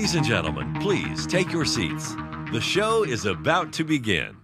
Ladies and gentlemen, please take your seats. The show is about to begin.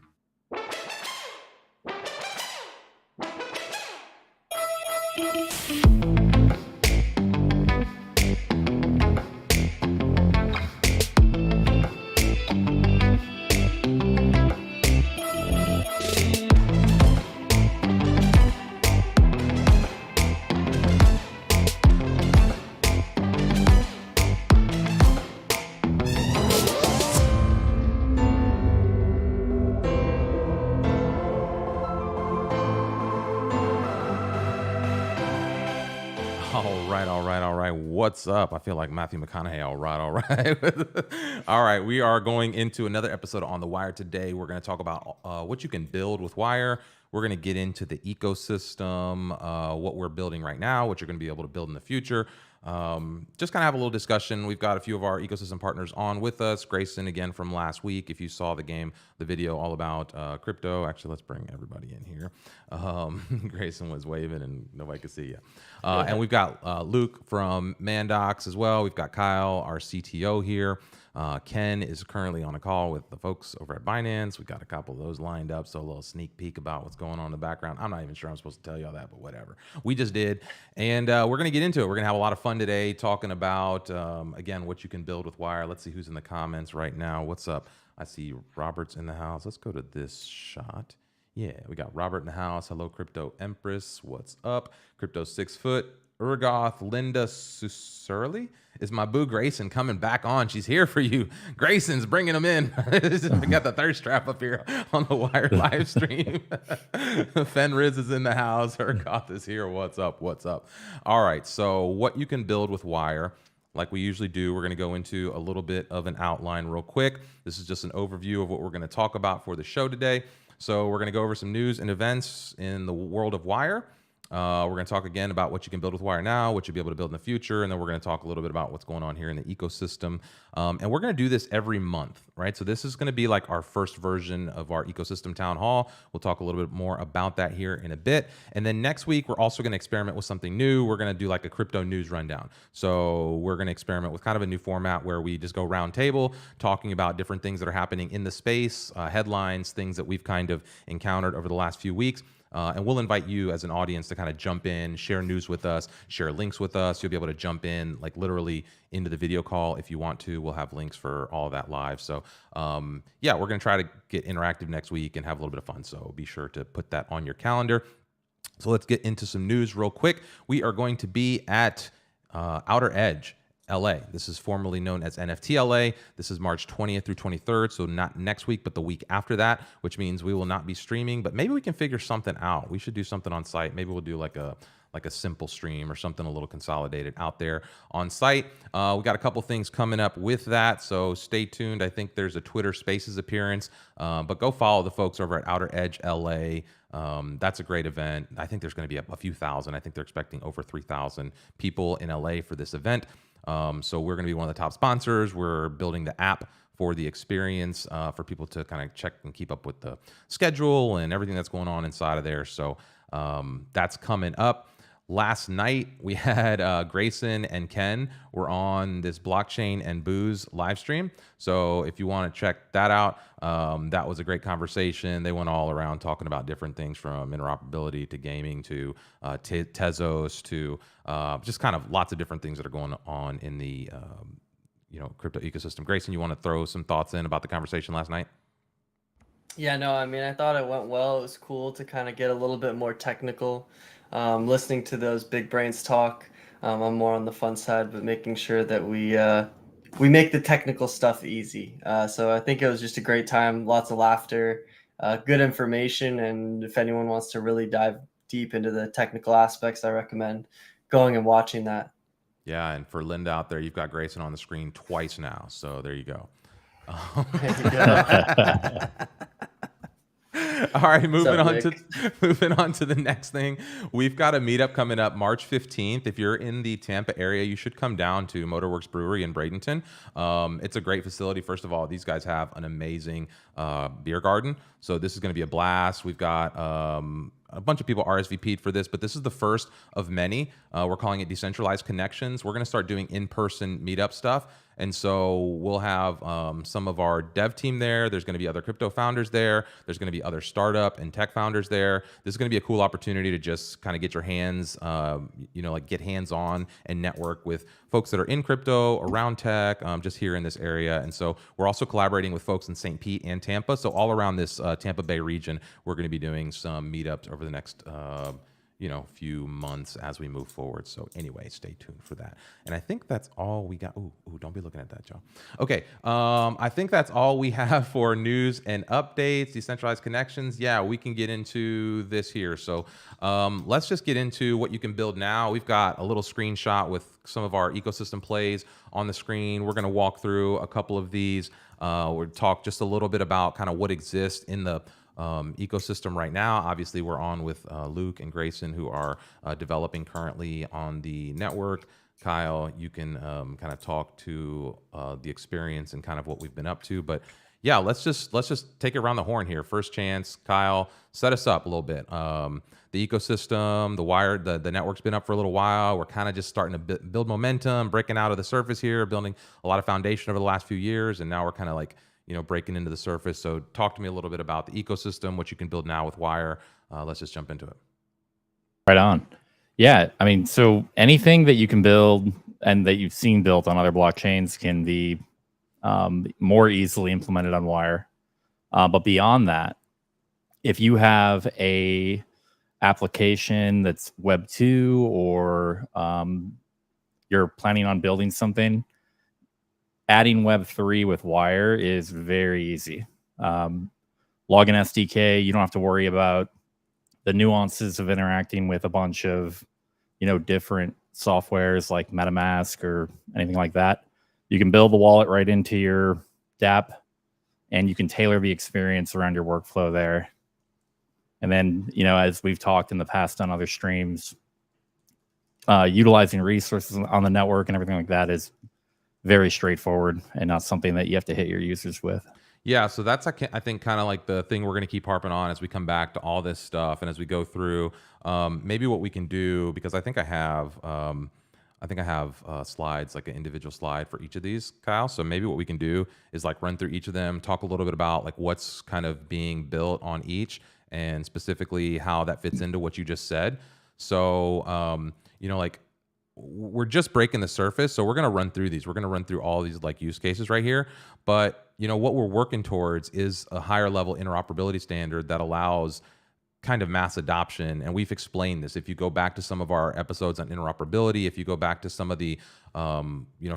What's up? I feel like Matthew McConaughey. All right. All right. We are going into another episode on The Wire today. We're going to talk about what you can build with Wire. We're going to get into the ecosystem, what we're building right now, what you're going to be able to build in the future. Just kind of have a little discussion. We've got a few of our ecosystem partners on with us. Grayson, again, from last week. If you saw the video all about crypto. Actually, let's bring everybody in here. Grayson was waving and nobody could see you. And we've got Luke from Mandox as well. We've got Kyle, our CTO here. Ken is currently on a call with the folks over at Binance. We've got a couple of those lined up, so a little sneak peek about what's going on in the background. I'm not even sure I'm supposed to tell you all that, but whatever. We just did, and we're going to get into it. We're going to have a lot of fun today talking about, again, what you can build with Wire. Let's see who's in the comments right now. What's up? I see Robert's in the house. Let's go to this shot. Yeah, we got Robert in the house. Hello, Crypto Empress. What's up? Crypto 6 Foot. Urgoth, Linda Susurly. Is my boo Grayson coming back on? She's here for you. Grayson's bringing him in. We got the thirst trap up here on the Wire live stream. Fenriz is in the house. Urgoth is here. What's up? What's up? All right. So what you can build with Wire, like we usually do, we're going to go into a little bit of an outline real quick. This is just an overview of what we're going to talk about for the show today. So we're going to go over some news and events in the world of Wire. We're going to talk again about what you can build with Wire now, what you'll be able to build in the future, and then we're going to talk a little bit about what's going on here in the ecosystem. And we're going to do this every month, right? So this is going to be like our first version of our ecosystem town hall. We'll talk a little bit more about that here in a bit. And then next week, we're also going to experiment with something new. We're going to do like a crypto news rundown. So we're going to experiment with kind of a new format where we just go round table talking about different things that are happening in the space, headlines, things that we've kind of encountered over the last few weeks. And we'll invite you as an audience to kind of jump in, share news with us, share links with us. You'll be able to jump in like literally into the video call if you want to. We'll have links for all of that live. So yeah, we're going to try to get interactive next week and have a little bit of fun. So be sure to put that on your calendar. So let's get into some news real quick. We are going to be at Outer Edge, LA. This is formerly known as NFT LA. This is March 20th through 23rd, so not next week, but the week after that, which means we will not be streaming, but maybe we can figure something out. We should do something on site. Maybe we'll do like a simple stream or something a little consolidated out there on site. We got a couple things coming up with that, so stay tuned. I think there's a Twitter Spaces appearance, but go follow the folks over at Outer Edge LA. That's a great event. I think there's going to be a few thousand. I think they're expecting over 3,000 people in LA for this event. So we're going to be one of the top sponsors. We're building the app for the experience for people to kind of check and keep up with the schedule and everything that's going on inside of there. So that's coming up. Last night, we had Grayson and Ken were on this blockchain and booze live stream. So if you want to check that out, that was a great conversation. They went all around talking about different things from interoperability to gaming to Tezos to just kind of lots of different things that are going on in the crypto ecosystem. Grayson, you want to throw some thoughts in about the conversation last night? Yeah, no, I mean, I thought it went well. It was cool to kind of get a little bit more technical. Listening to those big brains talk, I'm more on the fun side, but making sure that we make the technical stuff easy. So I think it was just a great time, lots of laughter, good information, and if anyone wants to really dive deep into the technical aspects, I recommend going and watching that. Yeah, and for Linda out there, you've got Grayson on the screen twice now, so there you go. There you go. All right, moving on to the next thing. We've got a meetup coming up March 15th. If you're in the Tampa area, you should come down to Motorworks Brewery in Bradenton. It's a great facility. First of all, these guys have an amazing beer garden. So this is going to be a blast. We've got a bunch of people RSVP'd for this, but this is the first of many. We're calling it Decentralized Connections. We're going to start doing in-person meetup stuff. And so we'll have some of our dev team there. There's going to be other crypto founders there. There's going to be other startup and tech founders there. This is going to be a cool opportunity to just kind of get your hands, like get hands on and network with folks that are in crypto, around tech, just here in this area. And so we're also collaborating with folks in St. Pete and Tampa. So all around this Tampa Bay region, we're going to be doing some meetups over the next few months as we move forward. So anyway, stay tuned for that. And I think that's all we got. Ooh, don't be looking at that, Joe. Okay, I think that's all we have for news and updates, decentralized connections. Yeah, we can get into this here. So let's just get into what you can build now. We've got a little screenshot with some of our ecosystem plays on the screen. We're gonna walk through a couple of these. We'll talk just a little bit about kind of what exists in the ecosystem right now. Obviously, we're on with Luke and Grayson, who are developing currently on the network. Kyle, you can kind of talk to the experience and kind of what we've been up to. But yeah, let's just take it around the horn here. First chance, Kyle, set us up a little bit. The ecosystem, the Wire, the network's been up for a little while. We're kind of just starting to build momentum, breaking out of the surface here, building a lot of foundation over the last few years, and now we're kind of like breaking into the surface. So talk to me a little bit about the ecosystem, what you can build now with Wire. Let's just jump into it. Right on. Yeah, I mean, so anything that you can build and that you've seen built on other blockchains can be more easily implemented on Wire. But beyond that, if you have a application that's Web 2 or you're planning on building something, adding Web 3 with Wire is very easy. Login SDK, you don't have to worry about the nuances of interacting with a bunch of, different softwares like MetaMask or anything like that. You can build the wallet right into your dApp, and you can tailor the experience around your workflow there. And then, as we've talked in the past on other streams, utilizing resources on the network and everything like that is very straightforward and not something that you have to hit your users with. Yeah, so that's, I think, kind of like the thing we're going to keep harping on as we come back to all this stuff and as we go through maybe what we can do, because I think I have slides, like an individual slide for each of these, Kyle. So maybe what we can do is like run through each of them, talk a little bit about like what's kind of being built on each, and specifically how that fits into what you just said. So, like we're just breaking the surface. So we're going to run through these. We're going to run through all these like use cases right here. But, what we're working towards is a higher level interoperability standard that allows kind of mass adoption. And we've explained this. If you go back to some of our episodes on interoperability, if you go back to some of the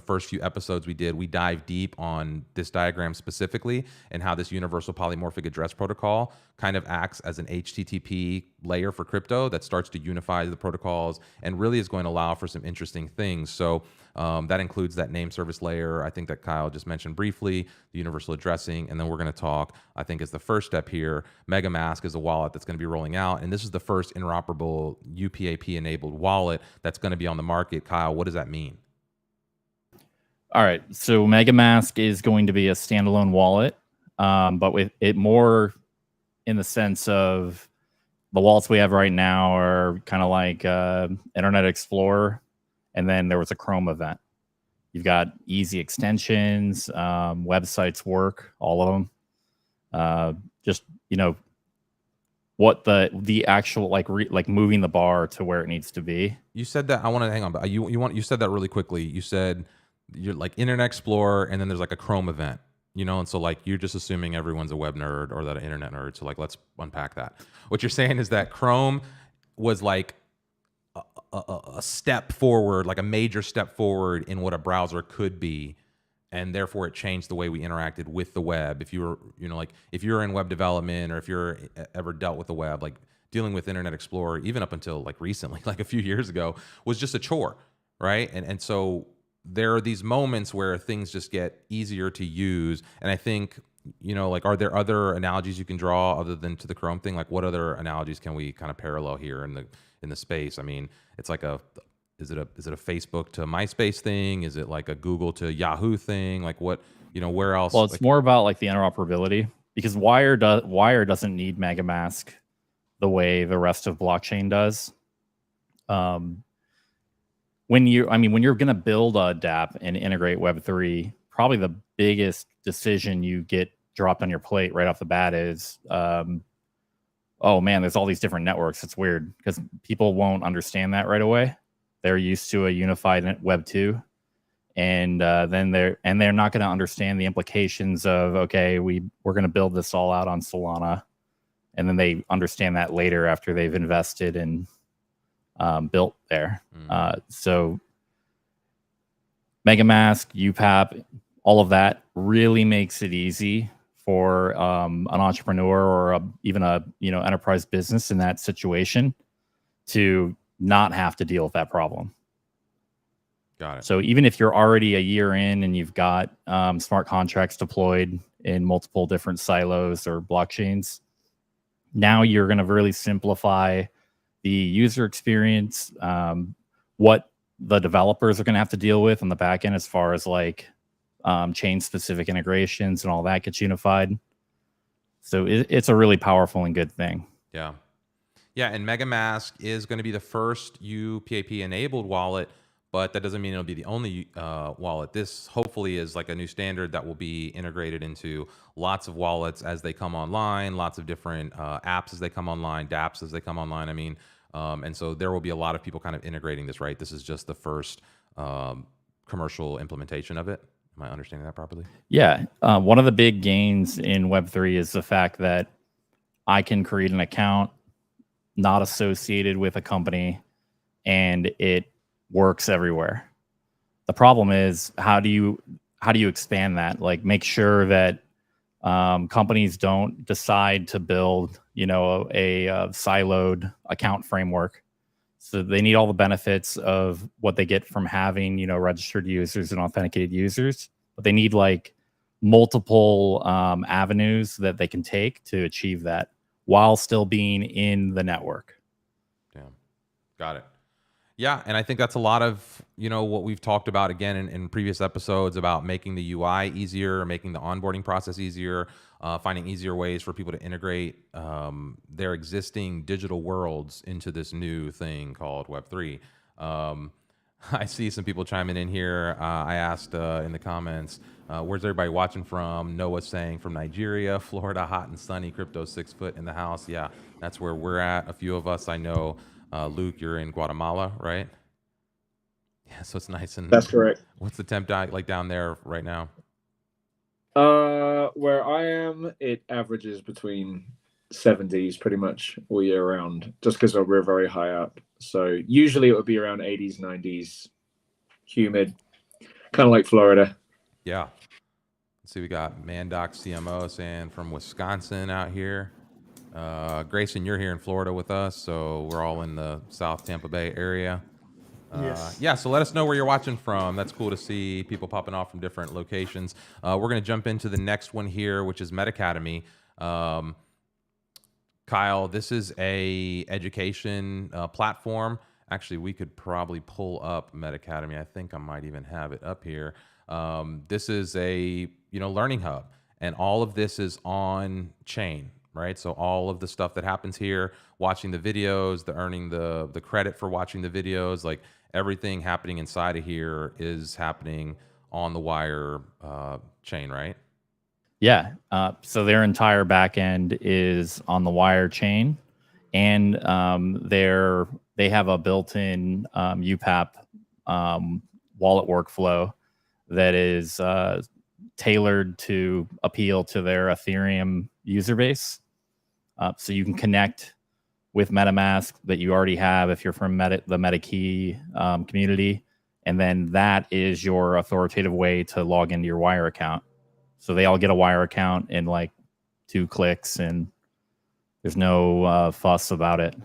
first few episodes we did, we dive deep on this diagram specifically and how this universal polymorphic address protocol kind of acts as an HTTP layer for crypto that starts to unify the protocols and really is going to allow for some interesting things. So that includes that name service layer, I think that Kyle just mentioned briefly, the universal addressing, and then we're going to talk, I think is the first step here, MegaMask is a wallet that's going to be rolling out, and this is the first interoperable UPAP-enabled wallet that's going to be on the market. Kyle, what does that mean? All right, so MegaMask is going to be a standalone wallet, but with it more in the sense of the wallets we have right now are kind of like Internet Explorer, and then there was a Chrome event. You've got easy extensions, websites work, all of them. Just what the actual like moving the bar to where it needs to be. You said that, I want to hang on, but you said that really quickly. You said you're like Internet Explorer, and then there's like a Chrome event, and so like you're just assuming everyone's a web nerd or that an internet nerd. So like let's unpack that. What you're saying is that Chrome was like a step forward, like a major step forward in what a browser could be, and therefore it changed the way we interacted with the web. If you were, like if you're in web development or if you're ever dealt with the web, like dealing with Internet Explorer, even up until like recently, like a few years ago, was just a chore, right? And so there are these moments where things just get easier to use, and I think like, are there other analogies you can draw other than to the Chrome thing? Like, what other analogies can we kind of parallel here in the space? I mean, it's like is it a Facebook to MySpace thing? Is it like a Google to Yahoo thing? Like what, where else? Well, it's more about like the interoperability, because Wire doesn't need MegaMask the way the rest of blockchain does. When you're going to build a dApp and integrate Web3, probably the biggest decision you get dropped on your plate right off the bat is, oh man, there's all these different networks. It's weird because people won't understand that right away. They're used to a unified Web 2. And then they're not going to understand the implications of, okay, we're going to build this all out on Solana. And then they understand that later after they've invested and built there. So MegaMask, UPAP, all of that really makes it easy for an entrepreneur or even a enterprise business in that situation to not have to deal with that problem. Got it. So even if you're already a year in and you've got smart contracts deployed in multiple different silos or blockchains, now you're going to really simplify the user experience, what the developers are going to have to deal with on the back end as far as like chain specific integrations and all that gets unified. So it's a really powerful and good thing. Yeah. Yeah. And MegaMask is going to be the first UPAP enabled wallet, but that doesn't mean it'll be the only wallet. This hopefully is like a new standard that will be integrated into lots of wallets as they come online, lots of different apps as they come online, dApps as they come online. I mean, and so there will be a lot of people kind of integrating this, right? This is just the first commercial implementation of it. Am I understanding that properly? Yeah. One of the big gains in Web3 is the fact that I can create an account not associated with a company and it works everywhere. The problem is how do you expand that? Like make sure that companies don't decide to build, a siloed account framework. So they need all the benefits of what they get from having, registered users and authenticated users, but they need like multiple avenues that they can take to achieve that while still being in the network. Yeah, got it. Yeah, and I think that's a lot of, what we've talked about again in previous episodes about making the UI easier, making the onboarding process easier, finding easier ways for people to integrate their existing digital worlds into this new thing called Web3. I see some people chiming in here. I asked in the comments, where's everybody watching from? Noah's saying from Nigeria, Florida, hot and sunny, crypto 6 foot in the house. Yeah, that's where we're at. A few of us I know. Luke, you're in Guatemala, right? Yeah, so it's nice. And that's correct. What's the temp like down there right now? Where I am, it averages between 70s pretty much all year round, just because we're very high up. So usually it would be around 80s, 90s, humid, kind of like Florida. Yeah. Let's see, we got Mandox CMO saying from Wisconsin out here. Grayson, you're here in Florida with us, so we're all in the South Tampa Bay area. Yes. Yeah, so let us know where you're watching from. That's cool to see people popping off from different locations. We're going to jump into the next one here, which is MetaCademy. Kyle, this is a education platform. Actually, we could probably pull up MetaCademy. I think I might even have it up here. This is a learning hub, and all of this is on chain. Right, so all of the stuff that happens here, watching the videos, the earning the credit for watching the videos, like everything happening inside of here is happening on the Wire chain, right? Yeah. So their entire backend is on the Wire chain, and they have a built-in UPAP wallet workflow that is tailored to appeal to their Ethereum user base. So you can connect with MetaMask that you already have if you're from the MetaKey community. And then that is your authoritative way to log into your Wire account. So they all get a Wire account in like 2 clicks, and there's no fuss about it.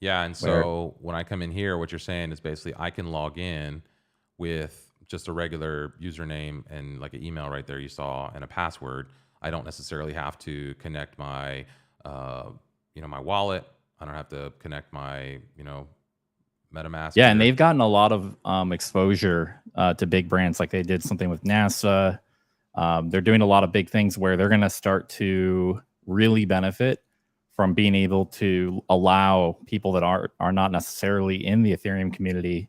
Yeah, and so when I come in here, what you're saying is basically I can log in with just a regular username and like an email right there you saw and a password. I don't necessarily have to connect my my wallet. I don't have to connect my MetaMask. Yeah, and they've gotten a lot of exposure to big brands. Like they did something with NASA. They're doing a lot of big things where they're going to start to really benefit from being able to allow people that are not necessarily in the Ethereum community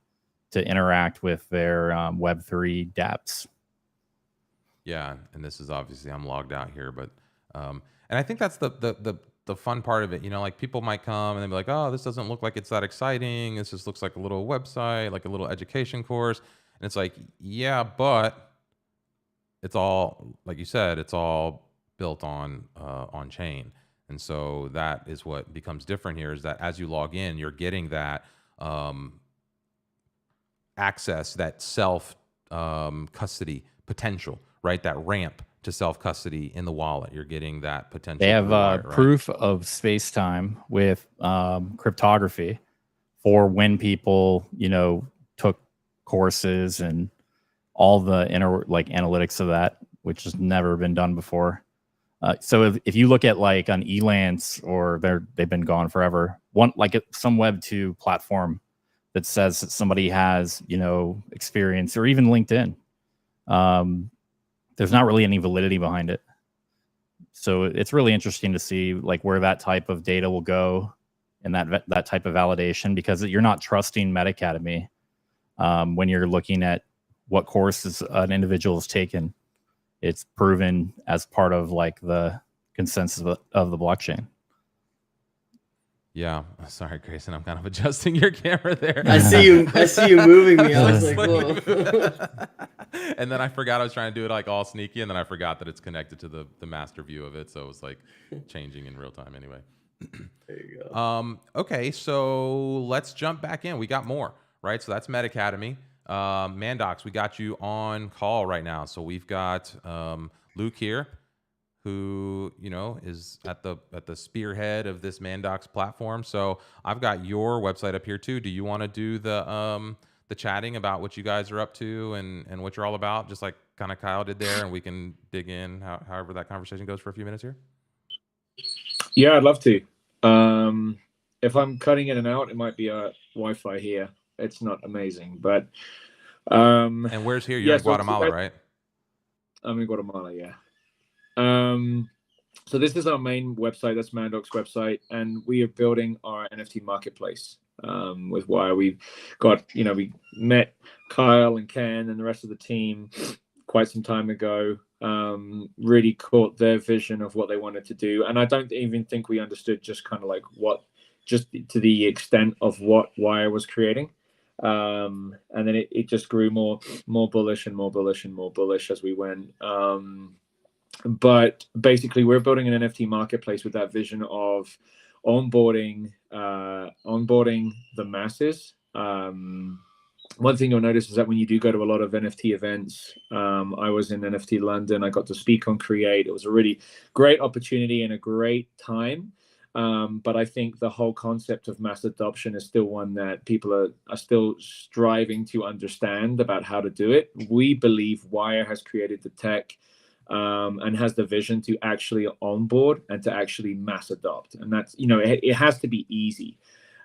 to interact with their Web3 dApps. Yeah, and this is obviously I'm logged out here, but and I think that's the fun part of it. You know, like people might come and they'll be like, "Oh, this doesn't look like it's that exciting. This just looks like a little website, like a little education course." And it's like, yeah, but it's all, like you said, it's all built on chain. And so that is what becomes different here, is that as you log in, you're getting that access, that self custody potential, right? That ramp to self custody in the wallet. You're getting that potential. They have Wire, right? proof of space time with cryptography for when people, you know, took courses and all the analytics of that, which has never been done before. So if you look at like on Elance, or they've been gone forever, some Web 2 platform that says that somebody has, you know, experience, or even LinkedIn, there's not really any validity behind it. So it's really interesting to see like where that type of data will go, and that type of validation, because you're not trusting Metacademy when you're looking at what courses an individual has taken. It's proven as part of like the consensus of the blockchain. Yeah, sorry, Grayson, I'm kind of adjusting your camera there. I see you moving me. I was like, whoa. And then I forgot I was trying to do it like all sneaky, and then I forgot that it's connected to the master view of it, so it was like changing in real time anyway. There you go. Okay, so let's jump back in. We got more, right? So that's Metacademy. Mandox, we got you on call right now. So we've got Luke here, who, you know, is at the spearhead of this Mandox platform. So I've got your website up here too. Do you want to do the chatting about what you guys are up to and what you're all about, just like kind of Kyle did there, and we can dig in however that conversation goes for a few minutes here? Yeah, I'd love to. If I'm cutting in and out, it might be a Wi-Fi here. It's not amazing, but and where's here? You're in Guatemala, right? I'm in Guatemala, yeah. So this is our main website. That's Mandox website, and we are building our NFT marketplace with Wire. We've got, you know, we met Kyle and Ken and the rest of the team quite some time ago. Really caught their vision of what they wanted to do, and I don't even think we understood just kind of like just to the extent of what Wire was creating. And then it just grew more bullish and more bullish and more bullish as we went. But basically, we're building an NFT marketplace with that vision of onboarding the masses. One thing you'll notice is that when you do go to a lot of NFT events, I was in NFT London. I got to speak on Create. It was a really great opportunity and a great time. But I think the whole concept of mass adoption is still one that people are still striving to understand about how to do it. We believe Wire has created the tech and has the vision to actually onboard and to actually mass adopt. And that's, you know, it has to be easy.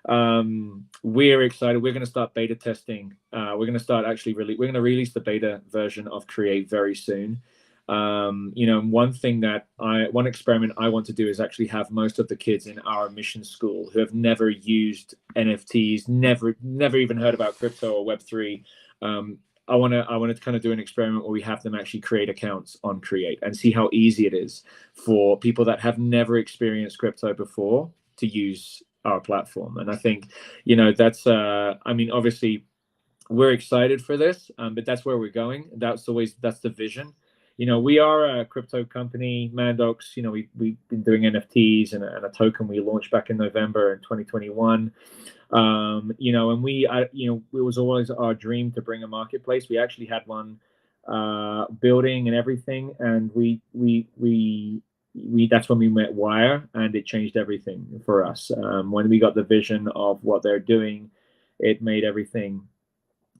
We're excited. We're going to start beta testing. We're going to start we're going to release the beta version of Create very soon. You know, one experiment I want to do is actually have most of the kids in our mission school who have never used NFTs, never even heard about crypto or Web3. I want to kind of do an experiment where we have them actually create accounts on Create and see how easy it is for people that have never experienced crypto before to use our platform. And I think, you know, that's, I mean, obviously we're excited for this, but that's where we're going. That's the vision. You know, we are a crypto company, Mandox. You know, we've been doing NFTs and a token we launched back in November in 2021. You know, and it was always our dream to bring a marketplace. We actually had one building and everything, and that's when we met Wire, and it changed everything for us. When we got the vision of what they're doing, it made everything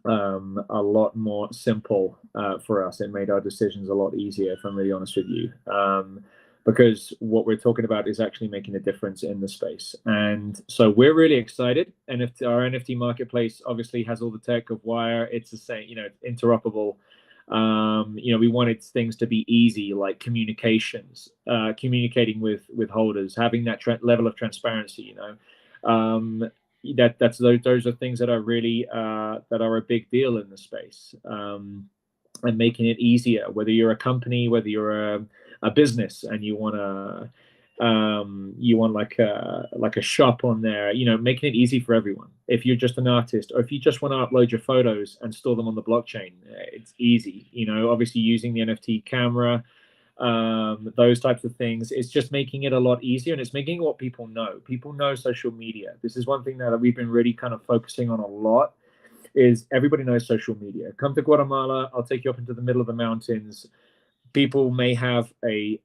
a lot more simple for us. It made our decisions a lot easier, if I'm really honest with you, because what we're talking about is actually making a difference in the space. And so we're really excited. And if our NFT marketplace obviously has all the tech of Wire, it's the same, you know, interoperable. You know, we wanted things to be easy, like communications, communicating with holders, having that level of transparency, you know. Those are things that are really that are a big deal in the space. and making it easier, whether you're a company, whether you're a business and you want like a shop on there, making it easy for everyone. If you're just an artist, or if you just want to upload your photos and store them on the blockchain, it's easy. Obviously using the NFT camera, those types of things. It's just making it a lot easier, and it's making what people know. People know social media. This is one thing that we've been really kind of focusing on a lot, is everybody knows social media. Come to Guatemala, I'll take you up into the middle of the mountains. People may have a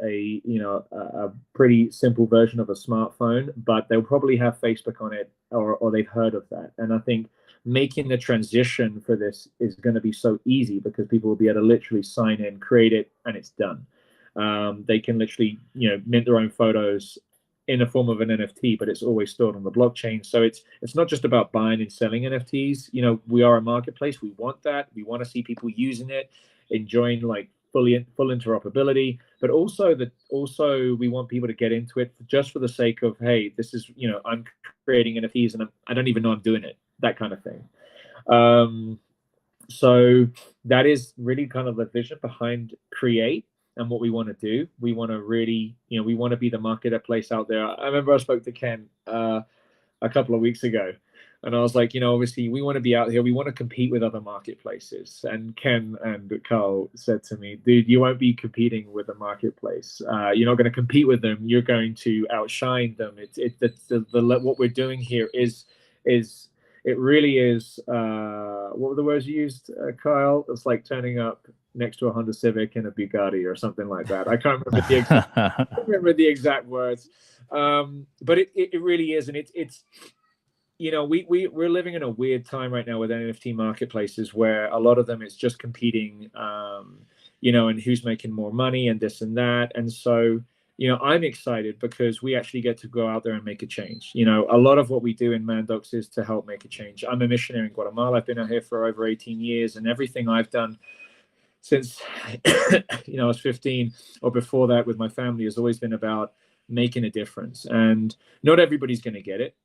pretty simple version of a smartphone, but they'll probably have Facebook on it, or they've heard of that. And I think making the transition for this is going to be so easy, because people will be able to literally sign in, create it, and it's done. They can literally mint their own photos in a form of an NFT, but it's always stored on the blockchain. So it's not just about buying and selling NFTs. We are a marketplace. We want that. We want to see people using it, enjoying like full interoperability, but also we want people to get into it just for the sake of, hey, this is, I'm creating NFTs and I don't even know I'm doing it, that kind of thing. So that is really kind of the vision behind Create. And what we want to do, we want to really, we want to be the marketplace out there. I remember I spoke to Ken a couple of weeks ago, and I was like, obviously we want to be out here. We want to compete with other marketplaces. And Ken and Carl said to me, dude, you won't be competing with a marketplace. You're not going to compete with them. You're going to outshine them. What we're doing here is it really is, what were the words you used, Kyle? It's like turning up next to a Honda Civic and a Bugatti or something like that. I can't remember the exact words. But it really is. And it's we're living in a weird time right now with NFT marketplaces, where a lot of them, it's just competing, and who's making more money and this and that. And so, I'm excited because we actually get to go out there and make a change. A lot of what we do in Mandox is to help make a change. I'm a missionary in Guatemala. I've been out here for over 18 years, and everything I've done since I was 15 or before that with my family has always been about making a difference. And not everybody's going to get it,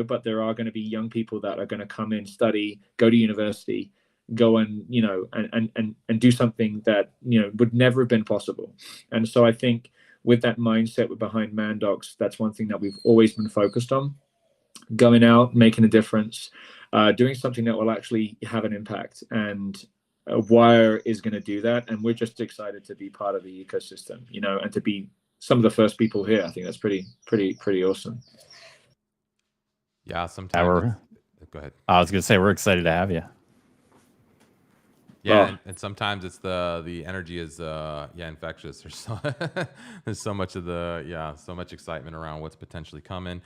but there are going to be young people that are going to come in, study, go to university, go and and do something that would never have been possible. And so I think with that mindset behind Mandox, that's one thing that we've always been focused on: going out, making a difference, doing something that will actually have an impact. And Wire is going to do that, and we're just excited to be part of the ecosystem, and to be some of the first people here. I think that's pretty awesome. Yeah, sometimes. Go ahead. I was going to say, we're excited to have you. Yeah, and sometimes it's the energy is infectious. There's so much so much excitement around what's potentially coming.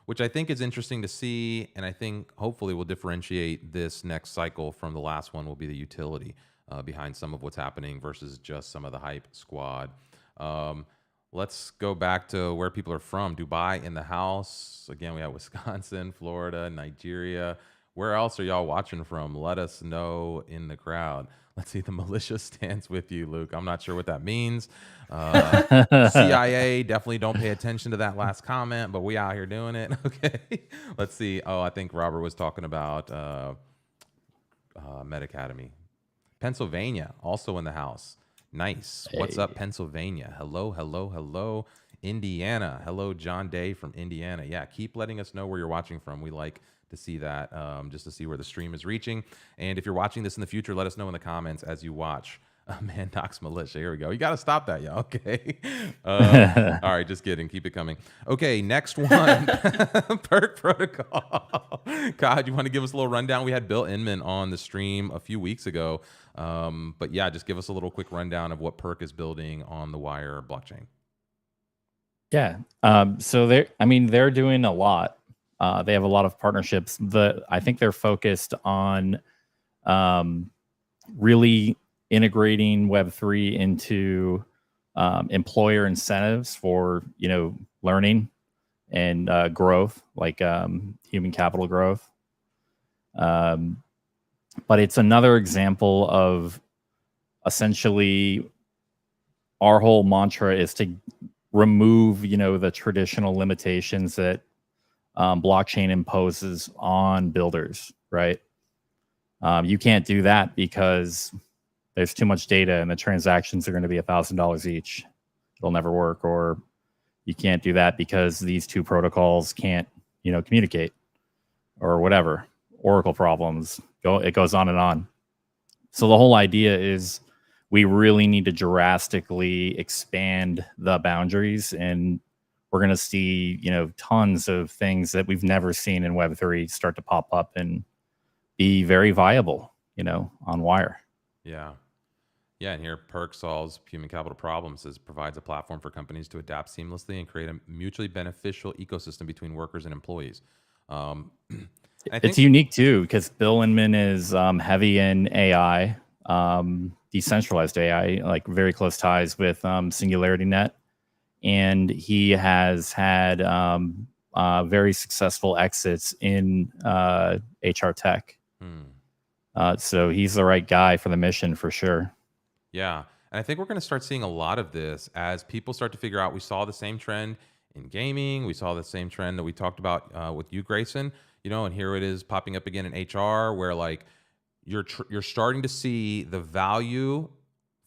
Which I think is interesting to see, and I think hopefully will differentiate this next cycle from the last one, will be the utility behind some of what's happening versus just some of the hype squad. Let's go back to where people are from. Dubai in the house. Again, we have Wisconsin, Florida, Nigeria. Where else are y'all watching from? Let us know in the crowd. Let's see, the militia stands with you, Luke. I'm not sure what that means. CIA, definitely don't pay attention to that last comment, but we out here doing it. Okay. Let's see. Oh, I think Robert was talking about Med Academy. Pennsylvania, also in the house. Nice. Hey. What's up, Pennsylvania? Hello. Indiana. Hello, John Day from Indiana. Yeah, keep letting us know where you're watching from. We like to see that, just to see where the stream is reaching. And if you're watching this in the future, let us know in the comments as you watch Mandox Militia. Here we go. You got to stop that, y'all. Okay. All right, just kidding. Keep it coming. Okay, next one. Perk Protocol. God, you want to give us a little rundown? We had Bill Inman on the stream a few weeks ago. But yeah, just give us a little quick rundown of what Perk is building on the Wire blockchain. Yeah. So they're doing a lot. They have a lot of partnerships. I think they're focused on really integrating Web3 into employer incentives for learning and growth, like human capital growth. But it's another example of essentially our whole mantra is to remove the traditional limitations that blockchain imposes on builders, right? You can't do that because there's too much data and the transactions are going to be $1,000 each. It'll never work. Or you can't do that because these two protocols can't, communicate or whatever. Oracle problems. It goes on and on. So the whole idea is we really need to drastically expand the boundaries, and we're going to see, tons of things that we've never seen in Web3 start to pop up and be very viable, on Wire. Yeah. Yeah, and here Perk solves human capital problems, provides a platform for companies to adapt seamlessly and create a mutually beneficial ecosystem between workers and employees. It's unique too, because Bill Inman is heavy in AI, decentralized AI, like very close ties with SingularityNet, and he has had very successful exits in HR tech. So he's the right guy for the mission for sure. Yeah. And I think we're going to start seeing a lot of this as people start to figure out. We saw the same trend in gaming. We saw the same trend that we talked about with you, Grayson, and here it is popping up again in HR, where like you're starting to see the value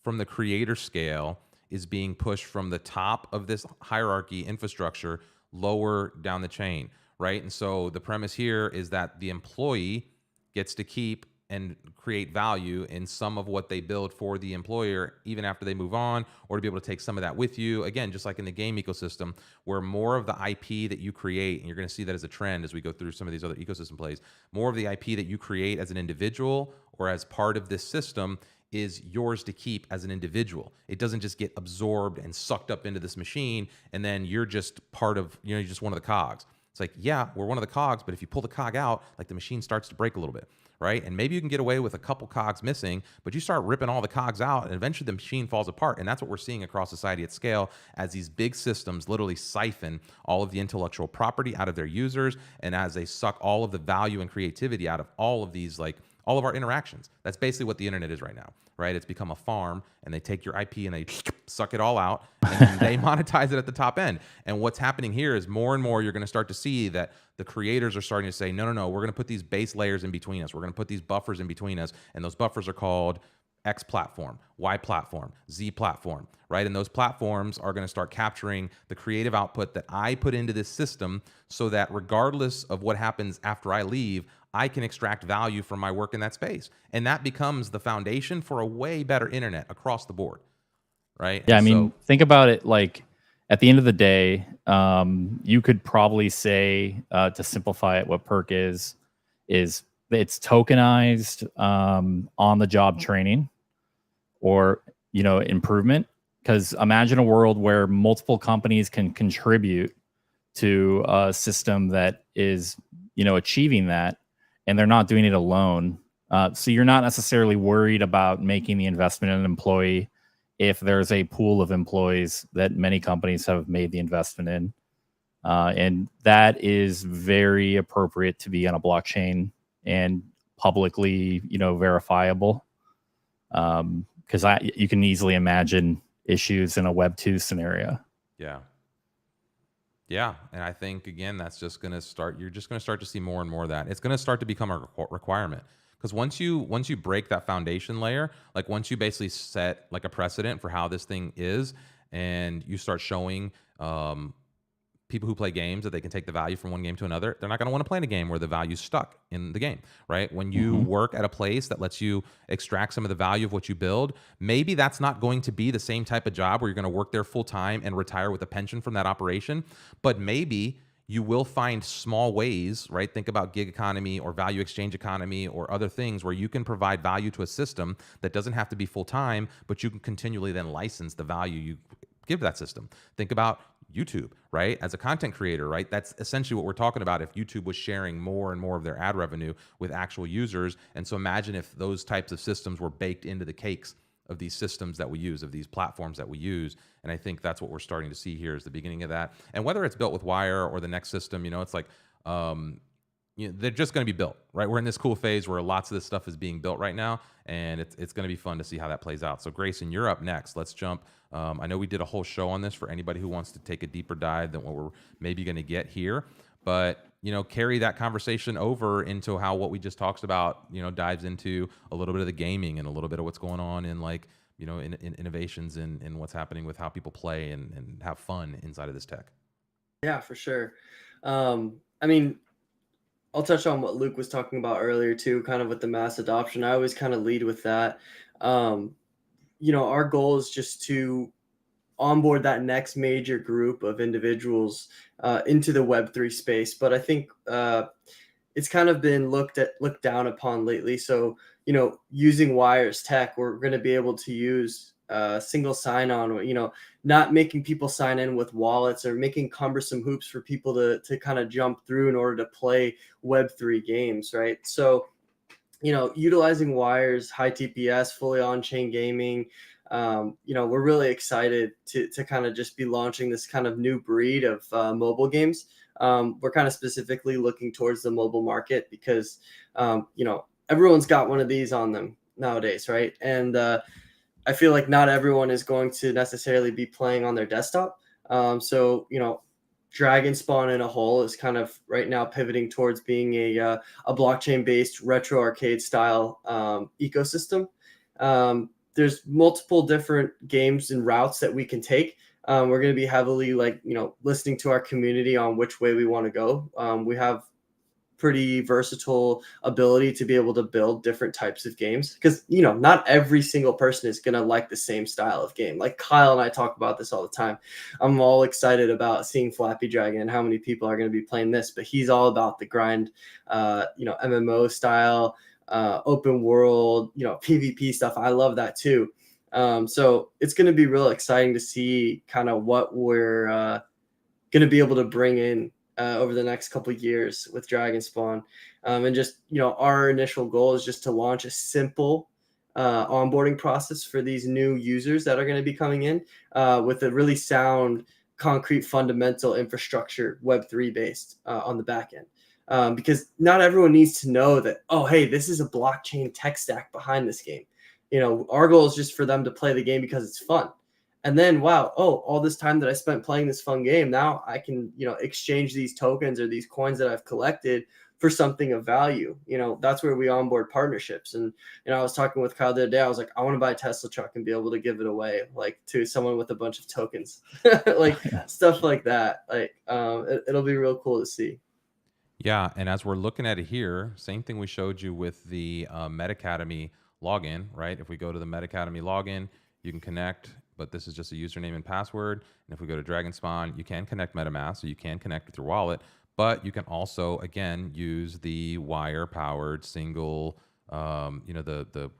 from the creator scale is being pushed from the top of this hierarchy infrastructure lower down the chain, right? And so the premise here is that the employee gets to keep and create value in some of what they build for the employer, even after they move on, or to be able to take some of that with you. Again, just like in the game ecosystem, where more of the IP that you create, and you're going to see that as a trend as we go through some of these other ecosystem plays, more of the IP that you create as an individual or as part of this system is yours to keep as an individual. It doesn't just get absorbed and sucked up into this machine, and then you're just part of, you're just one of the cogs. It's like, yeah, we're one of the cogs, but if you pull the cog out, like the machine starts to break a little bit, right? And maybe you can get away with a couple cogs missing, but you start ripping all the cogs out and eventually the machine falls apart. And that's what we're seeing across society at scale as these big systems literally siphon all of the intellectual property out of their users, and as they suck all of the value and creativity out of all of these, like all of our interactions. That's basically what the internet is right now, right? It's become a farm, and they take your IP and they suck it all out, and then they monetize it at the top end. And what's happening here is more and more you're going to start to see that the creators are starting to say, no, we're going to put these base layers in between us. We're going to put these buffers in between us, and those buffers are called X platform, Y platform, Z platform, right? And those platforms are going to start capturing the creative output that I put into this system, so that regardless of what happens after I leave, I can extract value from my work in that space. And that becomes the foundation for a way better internet across the board, right? Yeah, and I mean, think about it like at the end of the day, you could probably say, to simplify it, what Perk is it's tokenized on-the-job training or, improvement. Because imagine a world where multiple companies can contribute to a system that is, achieving that, and they're not doing it alone. So you're not necessarily worried about making the investment in an employee if there's a pool of employees that many companies have made the investment in. And that is very appropriate to be on a blockchain and publicly, verifiable. Because you can easily imagine issues in a Web 2 scenario. Yeah, and I think, again, that's just going to start, you're just going to start to see more and more of that. It's going to start to become a requirement. Because once you break that foundation layer, like once you basically set like a precedent for how this thing is, and you start showing people who play games that they can take the value from one game to another, they're not going to want to play in a game where the value's stuck in the game, right? When you work at a place that lets you extract some of the value of what you build, maybe that's not going to be the same type of job where you're going to work there full time and retire with a pension from that operation, but maybe you will find small ways, right? Think about gig economy or value exchange economy or other things where you can provide value to a system that doesn't have to be full time, but you can continually then license the value you give that system. Think about YouTube, right? As a content creator, right? That's essentially what we're talking about if YouTube was sharing more and more of their ad revenue with actual users. And so imagine if those types of systems were baked into the cakes of these systems that we use, of these platforms that we use. And I think that's what we're starting to see here is the beginning of that. And whether it's built with Wire or the next system, it's like, they're just going to be built, right? We're in this cool phase where lots of this stuff is being built right now, and it's going to be fun to see how that plays out. So Grayson, you're up next. Let's jump. I know we did a whole show on this for anybody who wants to take a deeper dive than what we're maybe going to get here. but carry that conversation over into how what we just talked about, dives into a little bit of the gaming and a little bit of what's going on in like, in innovations in what's happening with how people play and have fun inside of this tech. Yeah, for sure. I mean, I'll touch on what Luke was talking about earlier too, kind of with the mass adoption. I always kind of lead with that. Our goal is just to onboard that next major group of individuals into the Web3 space. But I think it's kind of been looked down upon lately. So, using Wire's tech, we're going to be able to use single sign-on, not making people sign in with wallets or making cumbersome hoops for people to kind of jump through in order to play Web3 games, right? So, utilizing Wire's high TPS, fully on-chain gaming, we're really excited to kind of just be launching this kind of new breed of mobile games. We're kind of specifically looking towards the mobile market because, everyone's got one of these on them nowadays, right? And I feel like not everyone is going to necessarily be playing on their desktop. So, DragonSpawn in a whole is kind of right now pivoting towards being a blockchain-based retro arcade style ecosystem. There's multiple different games and routes that we can take. We're going to be heavily listening to our community on which way we want to go. We have pretty versatile ability to be able to build different types of games because, not every single person is going to like the same style of game. Like Kyle and I talk about this all the time. I'm all excited about seeing Flappy Dragon and how many people are going to be playing this, but he's all about the grind, MMO style, open world, PvP stuff. I love that too. So it's going to be real exciting to see kind of what we're going to be able to bring in over the next couple of years with DragonSpawn. And just, our initial goal is just to launch a simple onboarding process for these new users that are going to be coming in with a really sound, concrete, fundamental infrastructure, Web3 based on the back end. Because not everyone needs to know that, oh, hey, this is a blockchain tech stack behind this game. Our goal is just for them to play the game because it's fun. And then, wow, all this time that I spent playing this fun game, now I can, exchange these tokens or these coins that I've collected for something of value. That's where we onboard partnerships. And, I was talking with Kyle the other day. I was like, I want to buy a Tesla truck and be able to give it away, like to someone with a bunch of tokens, stuff like that. It'll be real cool to see. Yeah, and as we're looking at it here, same thing we showed you with the MetaCademy login, right? If we go to the MetaCademy login, you can connect, but this is just a username and password. And if we go to DragonSpawn, you can connect MetaMask, so you can connect with your wallet, but you can also, again, use the Wire-powered single, the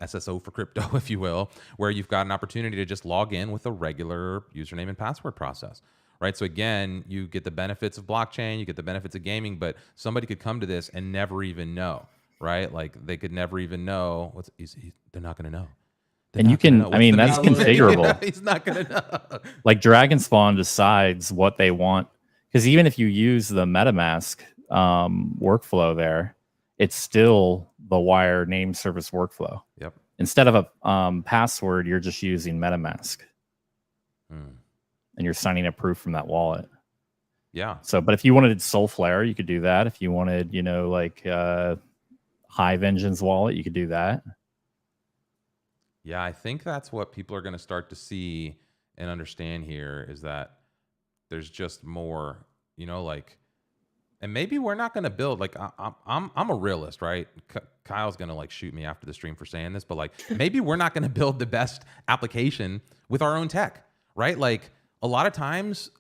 SSO for crypto, if you will, where you've got an opportunity to just log in with a regular username and password process. Right. So again, you get the benefits of blockchain, you get the benefits of gaming, but somebody could come to this and never even know, right? Like they could never even know they're not going to know. And you can, that's configurable. He's not going to know. Like DragonSpawn decides what they want. Because even if you use the MetaMask workflow there, it's still the Wire name service workflow. Yep. Instead of a password, you're just using MetaMask. And you're signing a proof from that wallet. Yeah. So, but if you wanted Soulflare, you could do that. If you wanted, Hive Engine's wallet, you could do that. Yeah, I think that's what people are going to start to see and understand here is that there's just more, and maybe we're not going to build I'm a realist, right? Kyle's going to shoot me after the stream for saying this, but maybe we're not going to build the best application with our own tech, right? A lot of times,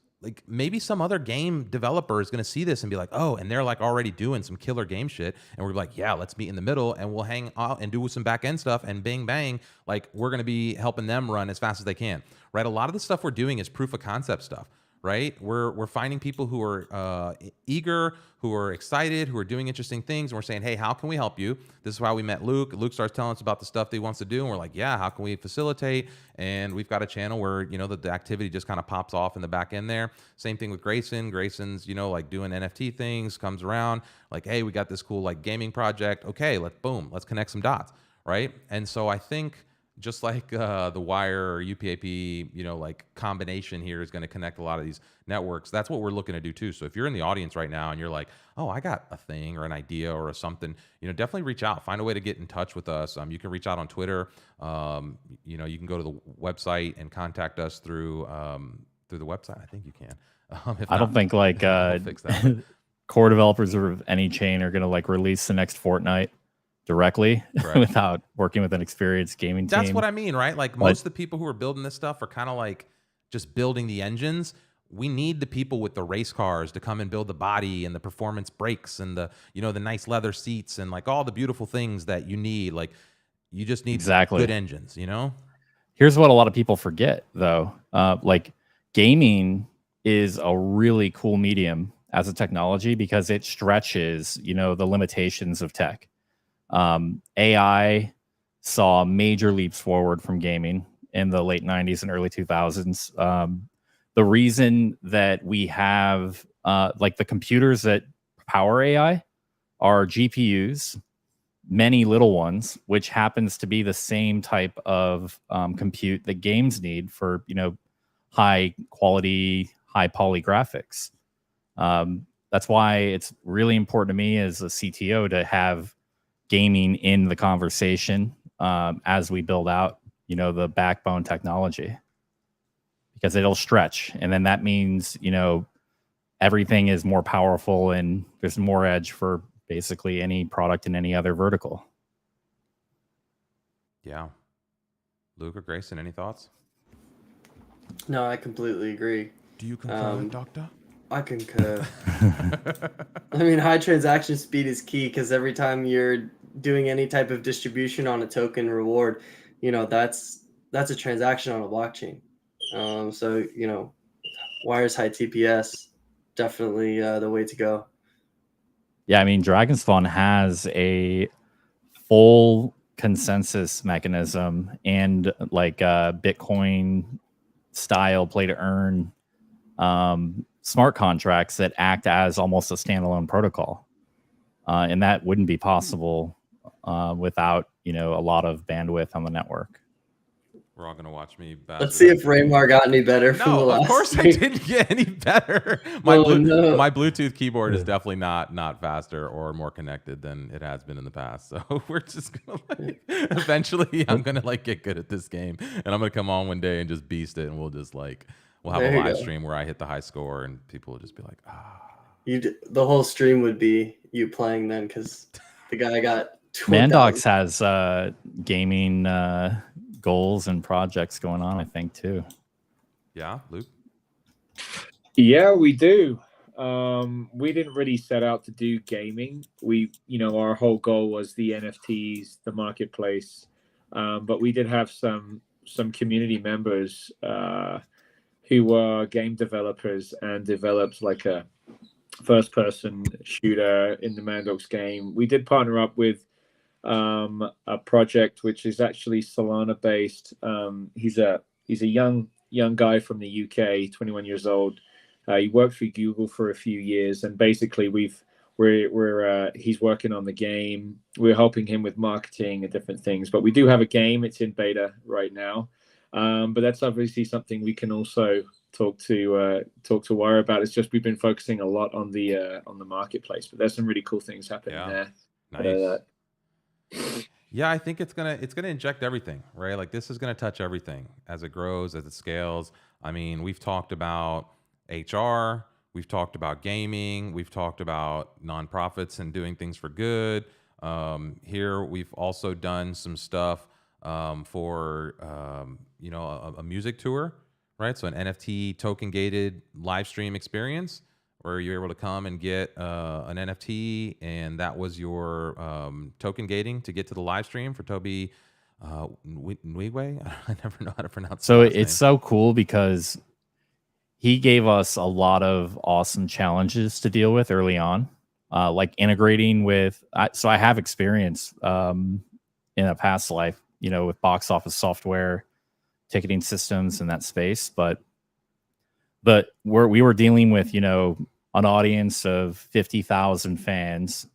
maybe some other game developer is going to see this and be like, oh, and they're already doing some killer game shit. And we're like, yeah, let's meet in the middle and we'll hang out and do some back end stuff and bang, bang. We're going to be helping them run as fast as they can, right? A lot of the stuff we're doing is proof of concept stuff, right? We're finding people who are eager, who are excited, who are doing interesting things. And we're saying, hey, how can we help you? This is why we met Luke. Luke starts telling us about the stuff that he wants to do. And we're like, yeah, how can we facilitate? And we've got a channel where, the activity just kind of pops off in the back end there. Same thing with Grayson. Grayson's, doing NFT things, comes around hey, we got this cool gaming project. Okay, let's connect some dots, right? And so I think just like the Wire or UPAP, like combination here is going to connect a lot of these networks. That's what we're looking to do too. So if you're in the audience right now and you're like, oh, I got a thing or an idea or something, definitely reach out. Find a way to get in touch with us. You can reach out on Twitter. You can go to the website and contact us through the website. I think you can. If I don't not, think like we'll fix that. core developers of any chain are going to like release the next Fortnite directly without working with an experienced gaming team. That's what I mean, right? Like most of the people who are building this stuff are kind of like just building the engines. We need the people with the race cars to come and build the body and the performance brakes and the the nice leather seats and like all the beautiful things that you need. Like you just need good engines, Here's what a lot of people forget though. Like gaming is a really cool medium as a technology because it stretches, the limitations of tech. AI saw major leaps forward from gaming in the late 90s and early 2000s. The reason that we have like the computers that power AI are GPUs, many little ones, which happens to be the same type of compute that games need for, high quality, high poly graphics. That's why it's really important to me as a CTO to have gaming in the conversation as we build out, the backbone technology, because it'll stretch. And then that means, everything is more powerful and there's more edge for basically any product in any other vertical. Yeah. Luke or Grayson, any thoughts? No, I completely agree. Do you concur, Doctor? I concur. I mean, high transaction speed is key because every time you're doing any type of distribution on a token reward, that's a transaction on a blockchain. So, Wire's high TPS, definitely the way to go. Yeah, I mean, DragonSpawn has a full consensus mechanism and like Bitcoin style play to earn smart contracts that act as almost a standalone protocol. And that wouldn't be possible without, a lot of bandwidth on the network. We're all going to watch me. Let's see if Raymmar got any better from the last of course I didn't get any better. My Bluetooth keyboard is definitely not faster or more connected than it has been in the past. So we're just going to eventually I'm going to get good at this game. And I'm going to come on one day and just beast it. And we'll just we'll have a live stream where I hit the high score and people will just be like, The whole stream would be you playing then because the guy got Mandox has gaming goals and projects going on, I think, too. Yeah, Luke? Yeah, we do. We didn't really set out to do gaming. We, our whole goal was the NFTs, the marketplace. But we did have some community members who were game developers and developed like a first-person shooter in the Mandox game. We did partner up with a project which is actually Solana based. He's a young guy from the UK, 21 years old. He worked for Google for a few years, and basically he's working on the game. We're helping him with marketing and different things. But we do have a game. It's in beta right now. But that's obviously something we can also talk to Wire about. It's just we've been focusing a lot on the marketplace, but there's some really cool things happening there. Nice. Yeah, I think it's gonna inject everything, right? Like this is gonna touch everything as it grows, as it scales. I mean, we've talked about HR, we've talked about gaming, we've talked about nonprofits and doing things for good. Here we've also done some stuff for a music tour, right? So an NFT token gated live stream experience where you're able to come and get an NFT, and that was your token gating to get to the live stream for Toby Nwigwe. I never know how to pronounce. So it's so cool because he gave us a lot of awesome challenges to deal with early on, like integrating with. So I have experience in a past life, with box office software, ticketing systems in that space, but we were dealing with, an audience of 50,000 fans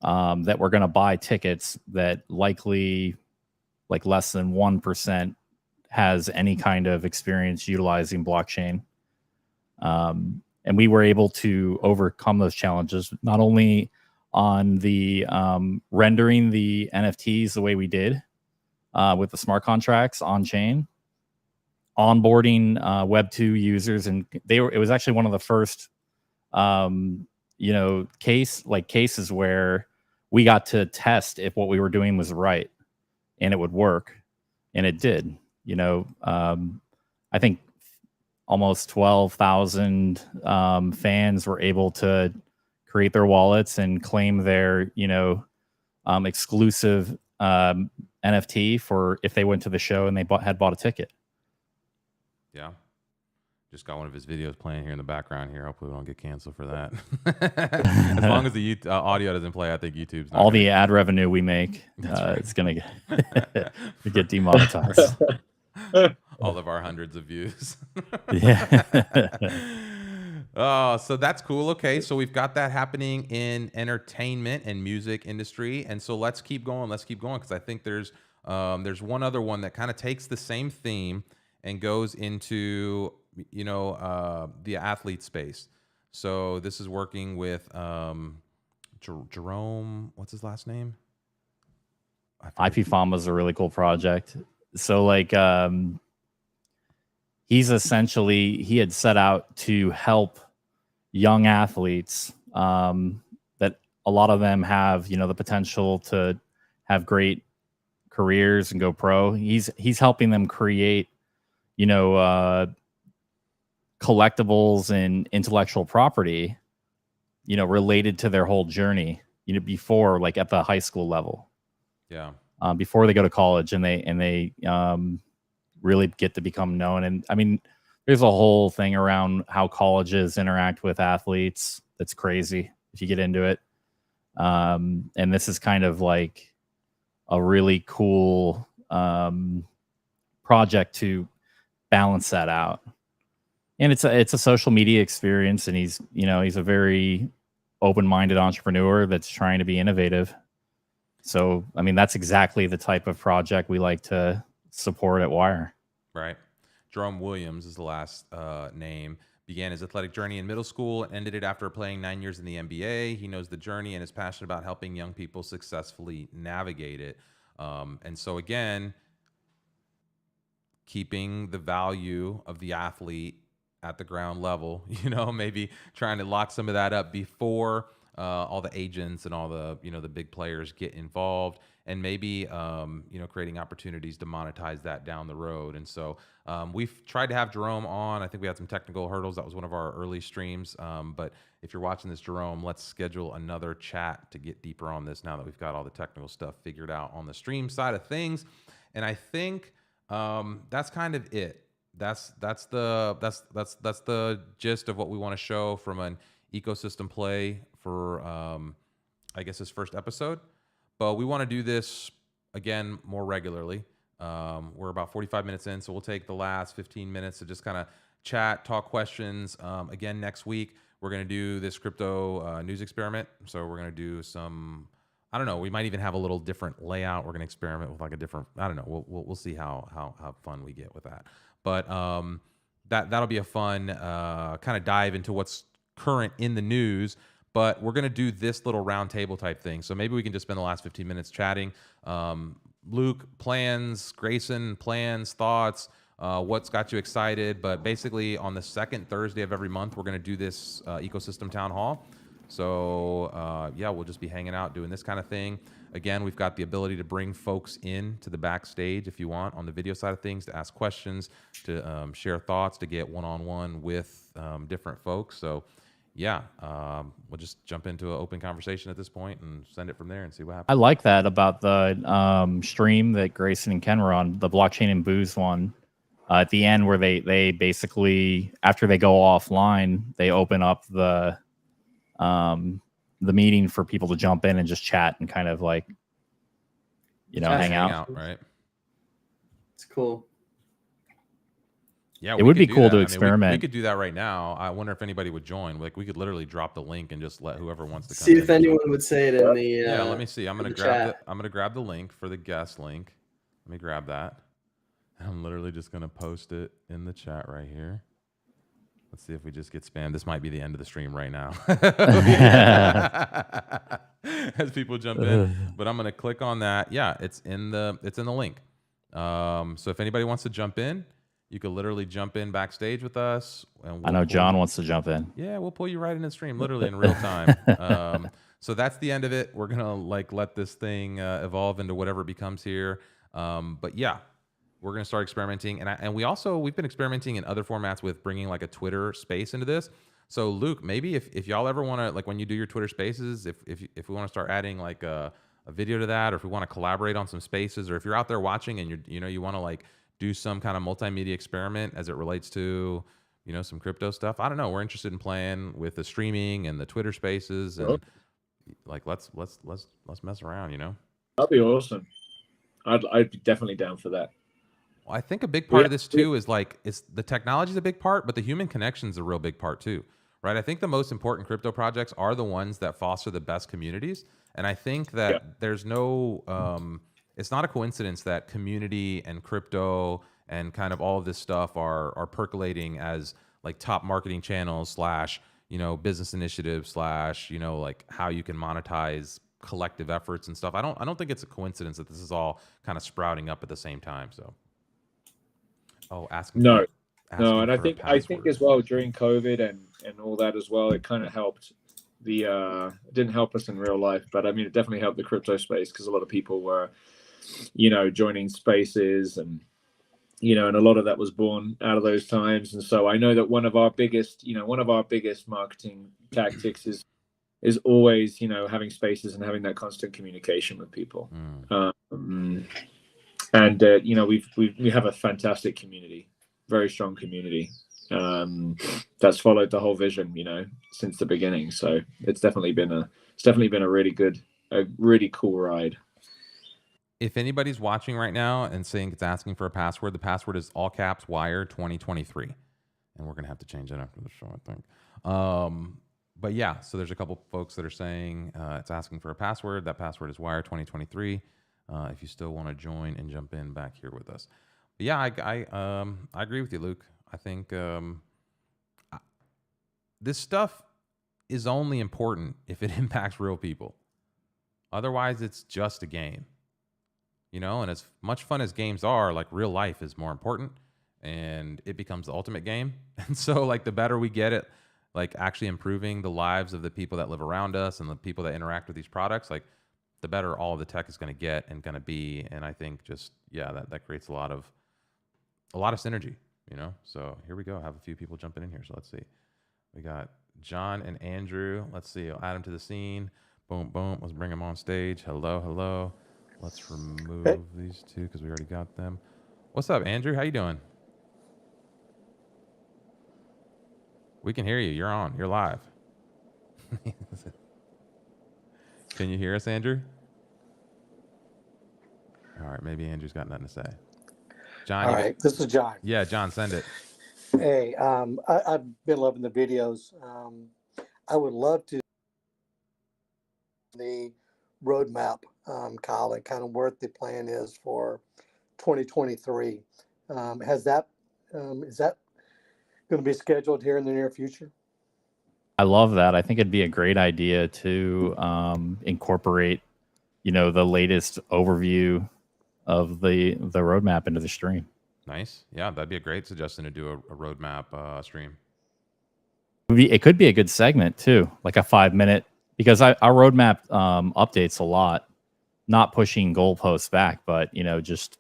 that were going to buy tickets that likely like less than 1% has any kind of experience utilizing blockchain. And we were able to overcome those challenges, not only on the rendering the NFTs the way we did with the smart contracts on chain, onboarding Web2 users, and it was actually one of the first cases where we got to test if what we were doing was right and it would work, and it did. I think almost 12,000 fans were able to create their wallets and claim their exclusive NFT for if they went to the show and they had bought a ticket. Yeah. Just got one of his videos playing here in the background here. Hopefully we don't get canceled for that. As long as the audio doesn't play, I think YouTube's not the ad revenue we make, it's going to get demonetized. All of our hundreds of views. Yeah. Oh, so that's cool. Okay, so we've got that happening in entertainment and music industry, and so let's keep going. Because I think there's one other one that kind of takes the same theme and goes into the athlete space. So this is working with Jerome. What's his last name? IP FAMBA is a really cool project. So he had set out to help young athletes that a lot of them have the potential to have great careers and go pro. He's helping them create collectibles and intellectual property related to their whole journey before, like at the high school level, before they go to college and they really get to become known. And I mean, there's a whole thing around how colleges interact with athletes that's crazy if you get into it. And this is kind of like a really cool project to balance that out. And it's a social media experience, and he's a very open-minded entrepreneur that's trying to be innovative. So, I mean, that's exactly the type of project we like to support at Wire. Right. Jerome Williams is the last name. Began his athletic journey in middle school and ended it after playing 9 years in the NBA. He knows the journey and is passionate about helping young people successfully navigate it. And so again, keeping the value of the athlete at the ground level, maybe trying to lock some of that up before all the agents and all the, the big players get involved, and maybe, creating opportunities to monetize that down the road. And so we've tried to have Jerome on. I think we had some technical hurdles. That was one of our early streams. But if you're watching this, Jerome, let's schedule another chat to get deeper on this now that we've got all the technical stuff figured out on the stream side of things. And I think that's kind of it. That's the gist of what we want to show from an ecosystem play for I guess this first episode. But we want to do this again more regularly. We're about 45 minutes in, so we'll take the last 15 minutes to just kind of chat, talk questions. Again, next week we're going to do this crypto news experiment. So we're going to do some, I don't know, we might even have a little different layout. We're going to experiment with like a different, I don't know, we'll see how fun we get with that. But that'll be a fun kind of dive into what's current in the news. But we're going to do this little round table type thing. So maybe we can just spend the last 15 minutes chatting. Luke, plans, Grayson, plans, thoughts, what's got you excited. But basically on the second Thursday of every month, we're going to do this ecosystem town hall. So we'll just be hanging out doing this kind of thing. Again, we've got the ability to bring folks in to the backstage if you want on the video side of things, to ask questions, to share thoughts, to get one-on-one with different folks. So we'll just jump into an open conversation at this point and send it from there and see what happens. I like that about the stream that Grayson and Ken were on, the blockchain and booze one. At the end, where they basically, after they go offline, they open up the meeting for people to jump in and just chat and kind of like, hang out. Right. It's cool. Yeah, it would be cool to experiment. We could do that right now. I wonder if anybody would join. Like, we could literally drop the link and just let whoever wants to come see if anyone would say it in the let me see. I'm gonna grab the link for the guest link. Let me grab that. I'm literally just going to post it in the chat right here. Let's see if we just get spammed. This might be the end of the stream right now. As people jump in. But I'm going to click on that. Yeah, it's in the link. So if anybody wants to jump in, you could literally jump in backstage with us. And I know John wants to jump in. Yeah, we'll pull you right in the stream, literally in real time. So that's the end of it. We're gonna let this thing evolve into whatever it becomes here. But yeah, we're gonna start experimenting, and we've been experimenting in other formats with bringing like a Twitter space into this. So Luke, maybe if y'all ever want to, like when you do your Twitter Spaces, if we want to start adding like a video to that, or if we want to collaborate on some spaces, or if you're out there watching and you want to like do some kind of multimedia experiment as it relates to some crypto stuff. I don't know. We're interested in playing with the streaming and the Twitter Spaces, and like let's mess around. That'd be awesome. I'd be definitely down for that. Well, I think a big part of this too is the technology is a big part, but the human connection is a real big part too, right? I think the most important crypto projects are the ones that foster the best communities, and I think that there's no. It's not a coincidence that community and crypto and kind of all of this stuff are percolating as like top marketing channels / business initiatives / like how you can monetize collective efforts and stuff. I don't think it's a coincidence that this is all kind of sprouting up at the same time. So, asking no, for and a I think password. as well during COVID and all that as well, it kind of helped. It didn't help us in real life, but I mean, it definitely helped the crypto space because a lot of people were, joining spaces and and a lot of that was born out of those times. And so I know that one of our biggest marketing tactics is always having spaces and having that constant communication with people. And we have a fantastic community, very strong community that's followed the whole vision since the beginning. So it's definitely been a really cool ride. If anybody's watching right now and saying it's asking for a password, the password is all caps Wire 2023, and we're gonna have to change that after the show, I think. But yeah, so there's a couple folks that are saying it's asking for a password. That password is Wire 2023. If you still want to join and jump in back here with us, but yeah, I agree with you, Luke. I think this stuff is only important if it impacts real people. Otherwise, it's just a game. And as much fun as games are, like real life is more important, and it becomes the ultimate game. And so like the better we get at like actually improving the lives of the people that live around us and the people that interact with these products, like the better all of the tech is going to get and going to be. And I think just, that creates a lot of synergy, So here we go. I have a few people jumping in here. So let's see. We got John and Andrew. Let's see. I'll add them to the scene. Boom, boom. Let's bring them on stage. Hello, hello. Let's remove these two because we already got them. What's up, Andrew? How you doing? We can hear you. You're on. You're live. Can you hear us, Andrew? All right. Maybe Andrew's got nothing to say. John. All right. This is John. Yeah, John, send it. Hey, I've been loving the videos. I would love to the roadmap, Kyle, and kind of what the plan is for 2023. Is that going to be scheduled here in the near future? I love that. I think it'd be a great idea to incorporate, the latest overview of the roadmap into the stream. Nice. Yeah, that'd be a great suggestion to do a roadmap stream. It could be a good segment too, like a 5-minute, because our roadmap updates a lot, not pushing goalposts back, but just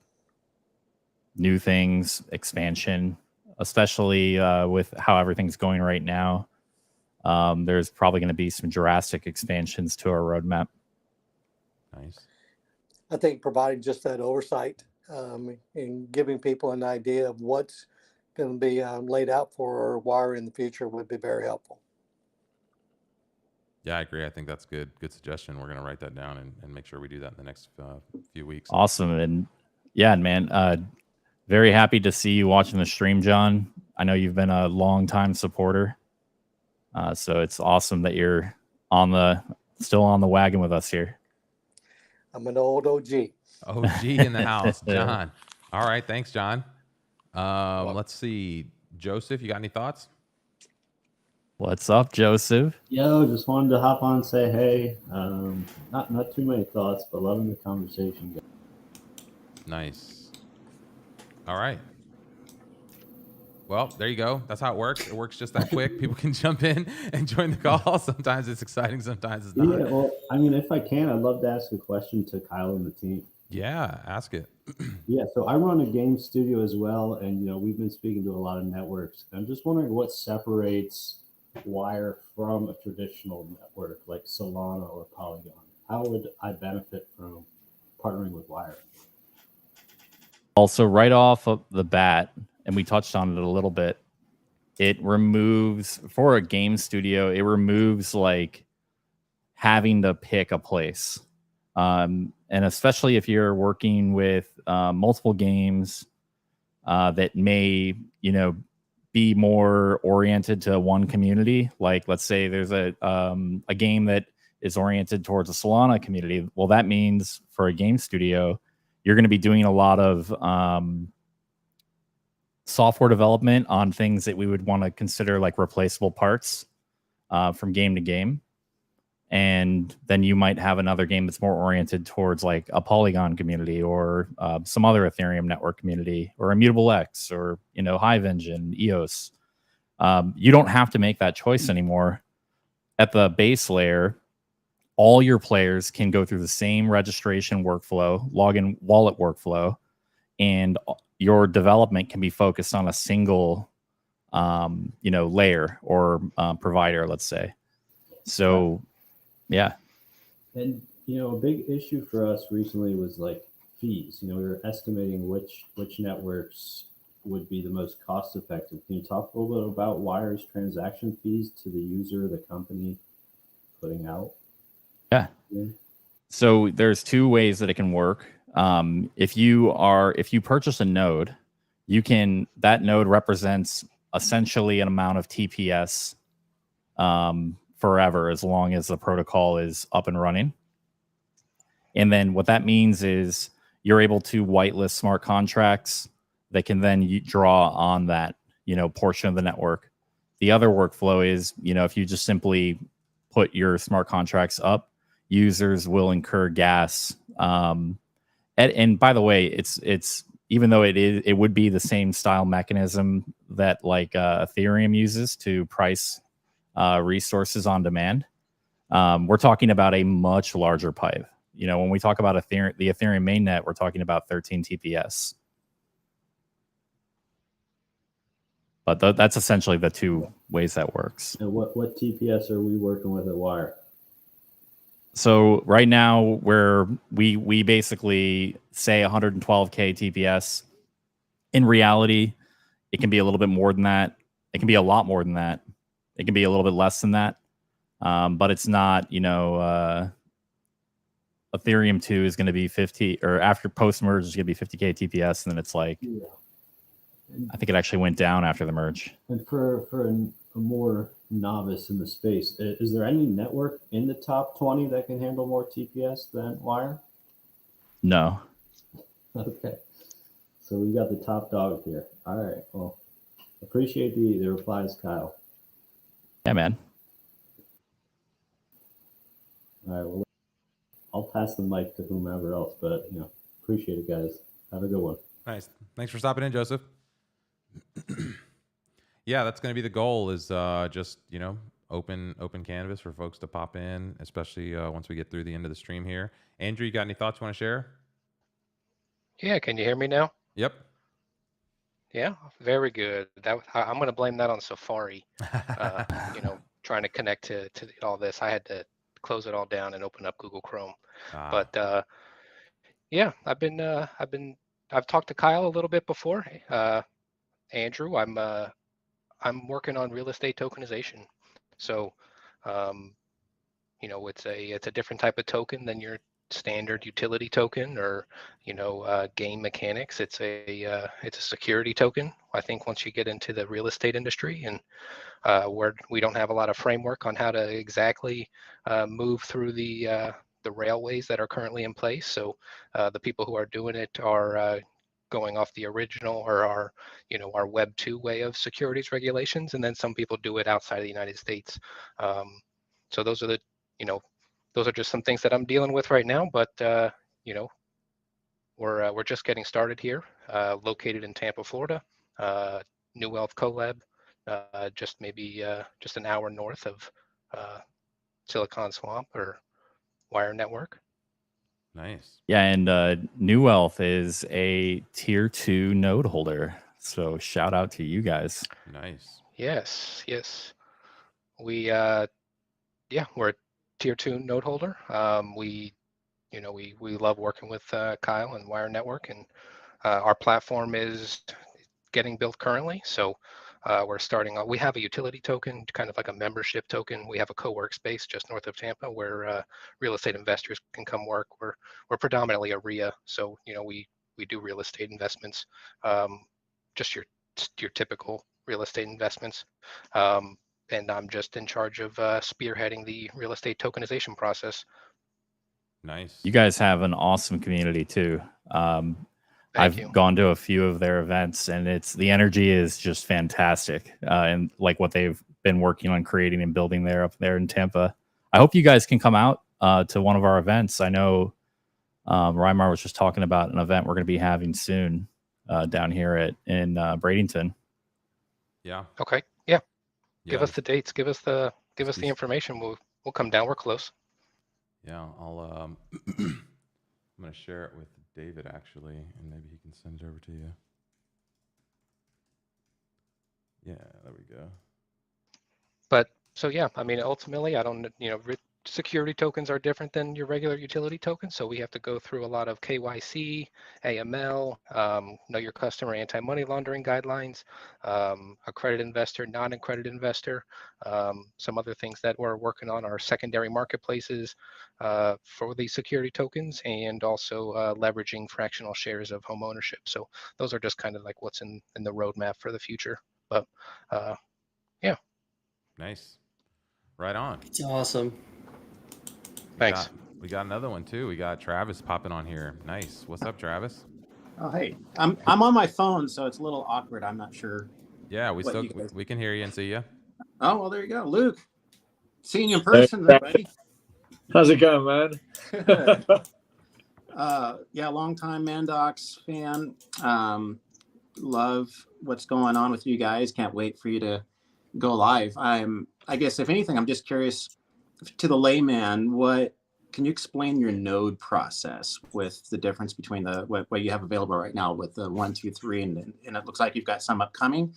new things, expansion, especially with how everything's going right now. There's probably going to be some drastic expansions to our roadmap. Nice. I think providing just that oversight and giving people an idea of what's going to be laid out for Wire in the future would be very helpful. Yeah, I agree. I think that's good suggestion. We're going to write that down and make sure we do that in the next few weeks. Awesome. And yeah, man, very happy to see you watching the stream, John. I know you've been a long-time supporter. So it's awesome that you're still on the wagon with us here. I'm an old OG. OG in the house, John. All right, thanks, John. Let's see, Joseph, you got any thoughts? What's up, Joseph? Yo, just wanted to hop on and say hey. Not too many thoughts, but loving the conversation. Nice. All right. Well, there you go. That's how it works. It works just that quick. People can jump in and join the call. Sometimes it's exciting, sometimes it's not. Yeah, well, I mean, if I can, I'd love to ask a question to Kyle and the team. Yeah, ask it. Yeah, so I run a game studio as well, and we've been speaking to a lot of networks. I'm just wondering what separates Wire from a traditional network like Solana or Polygon. How would I benefit from partnering with Wire? Also, right off of the bat, and we touched on it a little bit, it removes, for a game studio, it removes like having to pick a place. And especially if you're working with multiple games that may, be more oriented to one community. Like, let's say there's a game that is oriented towards a Solana community. Well, that means for a game studio, you're going to be doing a lot of software development on things that we would want to consider like replaceable parts from game to game. And then you might have another game that's more oriented towards like a Polygon community or some other Ethereum network community or Immutable X or, Hive Engine, EOS. You don't have to make that choice anymore. At the base layer, all your players can go through the same registration workflow, login wallet workflow, and your development can be focused on a single, layer or provider, let's say. So, yeah. And a big issue for us recently was like fees. We were estimating which networks would be the most cost effective. Can you talk a little bit about Wire's transaction fees to the user, the company putting out? Yeah. So there's two ways that it can work. If you purchase a node, that node represents essentially an amount of TPS forever, as long as the protocol is up and running. And then what that means is you're able to whitelist smart contracts that can then draw on that, portion of the network. The other workflow is, if you just simply put your smart contracts up, users will incur gas. And by the way, it's even though it would be the same style mechanism that like Ethereum uses to price resources on demand, we're talking about a much larger pipe. When we talk about the Ethereum mainnet, we're talking about 13 TPS. But that's essentially the two ways that works. And what TPS are we working with at Wire? So right now, where we basically say 112K TPS. In reality, it can be a little bit more than that. It can be a lot more than that. It can be a little bit less than that. But it's not, Ethereum 2 is going to be 50, or after post-merge is going to be 50K TPS. And then it's like, I think it actually went down after the merge. And for a more novice in the space, is there any network in the top 20 that can handle more TPS than Wire? No. Okay. So we got the top dog here. All right. Well, appreciate the replies, Kyle. Yeah, man. All right. Well, I'll pass the mic to whomever else, but appreciate it, guys. Have a good one. Nice. Thanks for stopping in, Joseph. Yeah, that's going to be the goal, is just, open canvas for folks to pop in, especially once we get through the end of the stream here. Andrew, you got any thoughts you want to share? Yeah, can you hear me now? Yep. Yeah, very good. I'm going to blame that on Safari. Trying to connect to all this, I had to close it all down and open up Google Chrome. But yeah, I've talked to Kyle a little bit before. Andrew, I'm working on real estate tokenization. So, it's a different type of token than your standard utility token or, game mechanics. It's a security token. I think once you get into the real estate industry and where we don't have a lot of framework on how to exactly move through the the railways that are currently in place. So the people who are doing it are going off the original or our Web 2 way of securities regulations, and then some people do it outside of the United States. So those are those are just some things that I'm dealing with right now. But we're just getting started here, located in Tampa, Florida. New Wealth Collab, just an hour north of Silicon Swamp or Wire.Network. Nice. Yeah, and New Wealth is a tier 2 node holder. So shout out to you guys. Nice. Yes. We're a tier 2 node holder. We love working with Kyle and Wire.Network, and our platform is getting built currently. So we're starting. We have a utility token, kind of like a membership token. We have a co-work space just north of Tampa where real estate investors can come work. We're predominantly a RIA, so we do real estate investments, just your typical real estate investments. And I'm just in charge of spearheading the real estate tokenization process. Nice. You guys have an awesome community too. I've gone to a few of their events, and the energy is just fantastic. And like what they've been working on creating and building up there in Tampa. I hope you guys can come out to one of our events. I know Raymmar was just talking about an event we're going to be having soon down here in Bradenton. Yeah. Okay. Yeah. Give us the dates. Give us the information. We'll come down. We're close. Yeah, I'll I'm gonna share it with David actually, and maybe he can send it over to you. Yeah, there we go. But so yeah, I mean, ultimately, I don't, security tokens are different than your regular utility tokens. So we have to go through a lot of KYC, AML, know your customer, anti-money laundering guidelines, accredited investor, non-accredited investor. Some other things that we're working on are secondary marketplaces for the security tokens, and also leveraging fractional shares of home ownership. So those are just kind of like what's in the roadmap for the future. But yeah. Nice. Right on. It's awesome. Thanks. We got another one too. We got Travis popping on here. Nice. What's up, Travis? Oh, hey. I'm on my phone, so it's a little awkward. I'm not sure. Yeah, we can hear you and see you. Oh, well, there you go. Luke, seeing you in person, buddy. How's it going, man? Yeah, longtime Mandox fan. Love what's going on with you guys. Can't wait for you to go live. I guess, if anything, I'm just curious, to the layman, can you explain your node process with the difference between what you have available right now with the 1, 2, 3, and it looks like you've got some upcoming.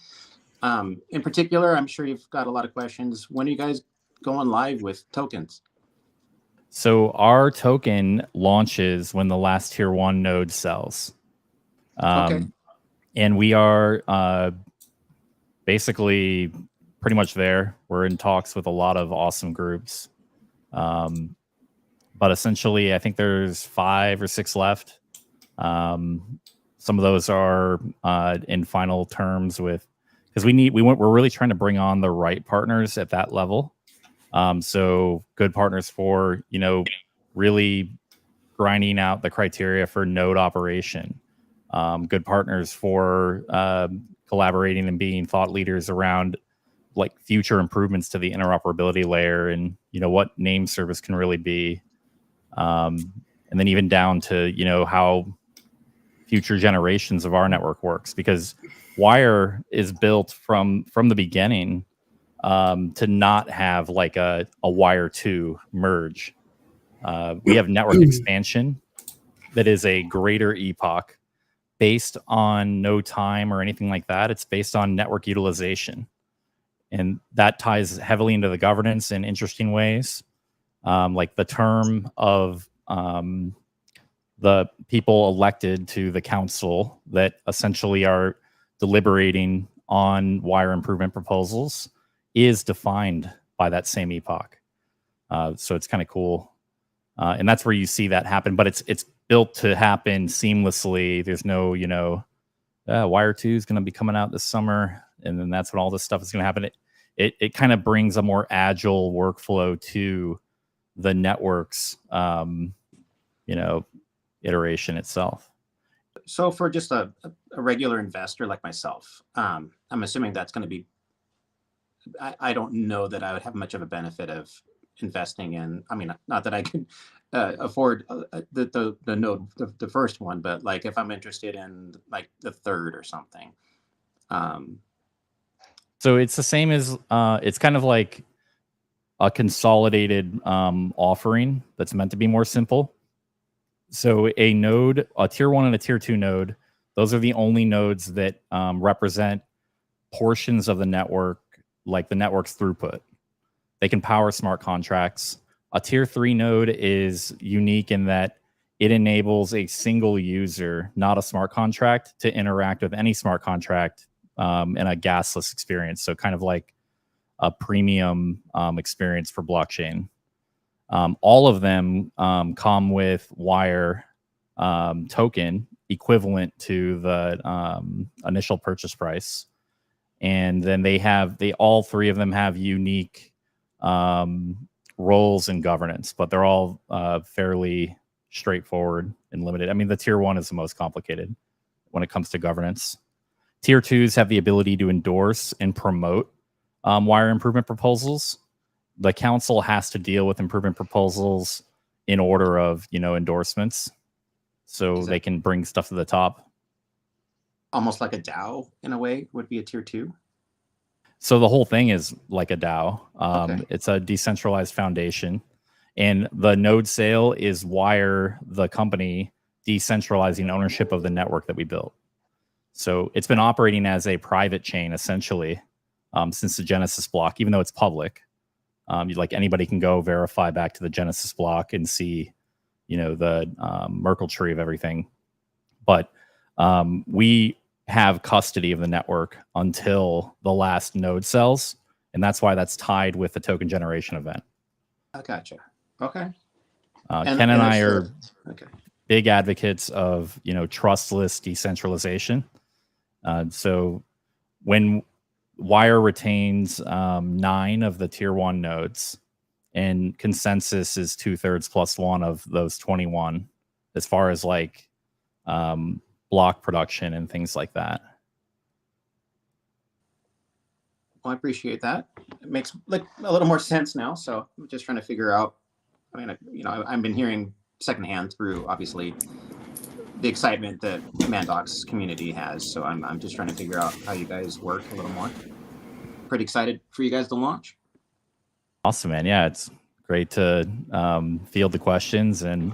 In particular, I'm sure you've got a lot of questions. When are you guys going live with tokens? So our token launches when the last tier 1 node sells. Okay. And we are basically pretty much there. We're in talks with a lot of awesome groups. But essentially, I think there's 5 or 6 left. Some of those are in final terms because we're really trying to bring on the right partners at that level. So good partners for, really grinding out the criteria for node operation. Good partners for collaborating and being thought leaders around like future improvements to the interoperability layer and, what name service can really be. And then even down to, how future generations of our network works, because Wire is built from the beginning to not have like a Wire 2 merge. We have network expansion that is a greater epoch based on no time or anything like that. It's based on network utilization. And that ties heavily into the governance in interesting ways. Like the term of the people elected to the council that essentially are deliberating on Wire improvement proposals is defined by that same epoch. So it's kind of cool. And that's where you see that happen, but it's built to happen seamlessly. There's no, Wire 2 is going to be coming out this summer, and then that's when all this stuff is going to happen. It kind of brings a more agile workflow to the network's iteration itself. So for just a regular investor like myself, I'm assuming that's going to be, I don't know that I would have much of a benefit of investing in, I mean, not that I could afford the node, the first one, but like if I'm interested in like the third or something. So it's the same as, it's kind of like a consolidated offering that's meant to be more simple. So a node, a tier 1 and a tier 2 node, those are the only nodes that represent portions of the network, like the network's throughput. They can power smart contracts. A tier 3 node is unique in that it enables a single user, not a smart contract, to interact with any smart contract in a gasless experience. So kind of like a premium experience for blockchain. All of them come with Wire token equivalent to the initial purchase price. And then all three of them have unique roles in governance, but they're all fairly straightforward and limited. I mean, the tier 1 is the most complicated when it comes to governance. Tier 2s have the ability to endorse and promote Wire improvement proposals. The council has to deal with improvement proposals in order of, endorsements. So they can bring stuff to the top. Almost like a DAO in a way would be a tier 2. So the whole thing is like a DAO. Okay. It's a decentralized foundation. And the node sale is Wire, the company, decentralizing ownership of the network that we built. So it's been operating as a private chain, essentially, since the Genesis block, even though it's public. Like anybody can go verify back to the Genesis block and see, the Merkle tree of everything. But we have custody of the network until the last node sells. And that's why that's tied with the token generation event. I gotcha. Okay. Ken and I are big advocates of, trustless decentralization. So when Wire retains 9 of the tier 1 nodes, and consensus is 2/3 plus 1 of those 21, as far as like block production and things like that. Well, I appreciate that. It makes like a little more sense now. So I'm just trying to figure out. I mean, I've been hearing secondhand through obviously the excitement that Mandox community has. So I'm just trying to figure out how you guys work a little more. Pretty excited for you guys to launch. Awesome, man. Yeah, it's great to field the questions, and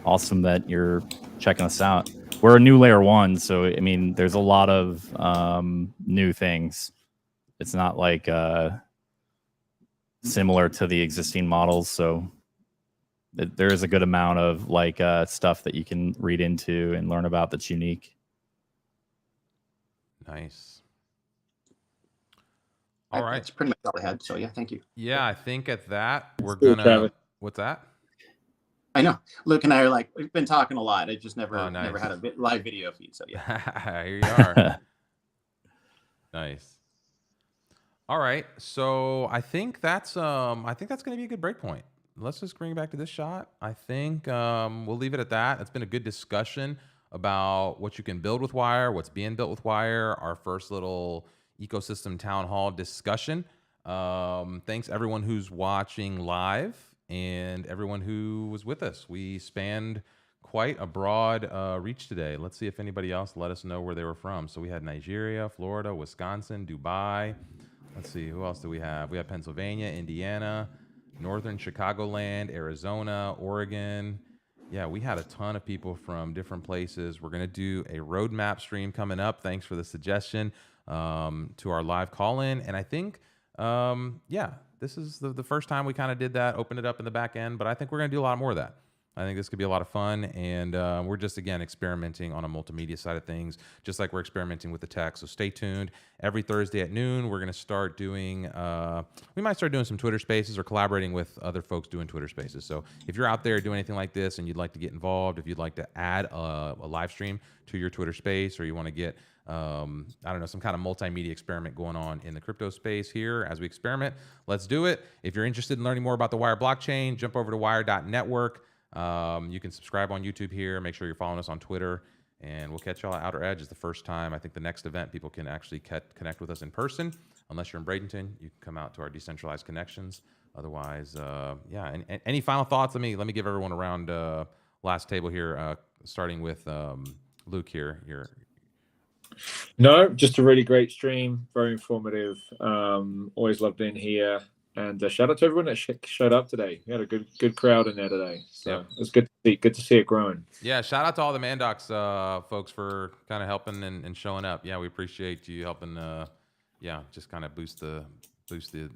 awesome that you're checking us out. We're a new layer 1, so I mean, there's a lot of new things. It's not like similar to the existing models, so there is a good amount of like stuff that you can read into and learn about that's unique. Nice. All right. That's pretty much all I had. So yeah, thank you. Yeah, I think at that we're gonna. What's that? I know. Luke and I are like, we've been talking a lot. I just never nice. had a live video feed. So yeah. Here you are. Nice. All right. So I think that's gonna be a good break point. Let's just bring it back to this shot. I think we'll leave it at that. It's been a good discussion about what you can build with Wire, what's being built with Wire, our first little ecosystem town hall discussion. Thanks everyone who's watching live and everyone who was with us. We spanned quite a broad reach today. Let's see if anybody else let us know where they were from. So we had Nigeria, Florida, Wisconsin, Dubai. Let's see, who else do we have? We have Pennsylvania, Indiana, Northern Chicagoland, Arizona, Oregon. Yeah, we had a ton of people from different places. We're going to do a roadmap stream coming up. Thanks for the suggestion to our live call-in. And I think, yeah, this is the first time we kind of did that, opened it up in the back end, but I think we're going to do a lot more of that. I think this could be a lot of fun, and we're just, again, experimenting on a multimedia side of things, just like we're experimenting with the tech, so stay tuned. Every Thursday at noon, we're going to start doing, we might start doing some Twitter Spaces or collaborating with other folks doing Twitter Spaces. So if you're out there doing anything like this and you'd like to get involved, if you'd like to add a live stream to your Twitter Space, or you want to get I don't know, some kind of multimedia experiment going on in the crypto space here as we experiment. Let's do it. If you're interested in learning more about the Wire blockchain, jump over to Wire.Network. You can subscribe on YouTube here. Make sure you're following us on Twitter, and we'll catch y'all at Outer Edge. Is the first time, I think the next event, people can actually connect with us in person. Unless you're in Bradenton, you can come out to our decentralized connections. Otherwise, yeah. And any final thoughts? Let me give everyone around last table here, starting with Luke here. No, just a really great stream, very informative. Always love being here, and shout out to everyone that showed up today. We had a good crowd in there today, so It was good to see it growing. Yeah, shout out to all the Mandox folks for kind of helping and showing up. Yeah, we appreciate you helping. Yeah, just kind of boost the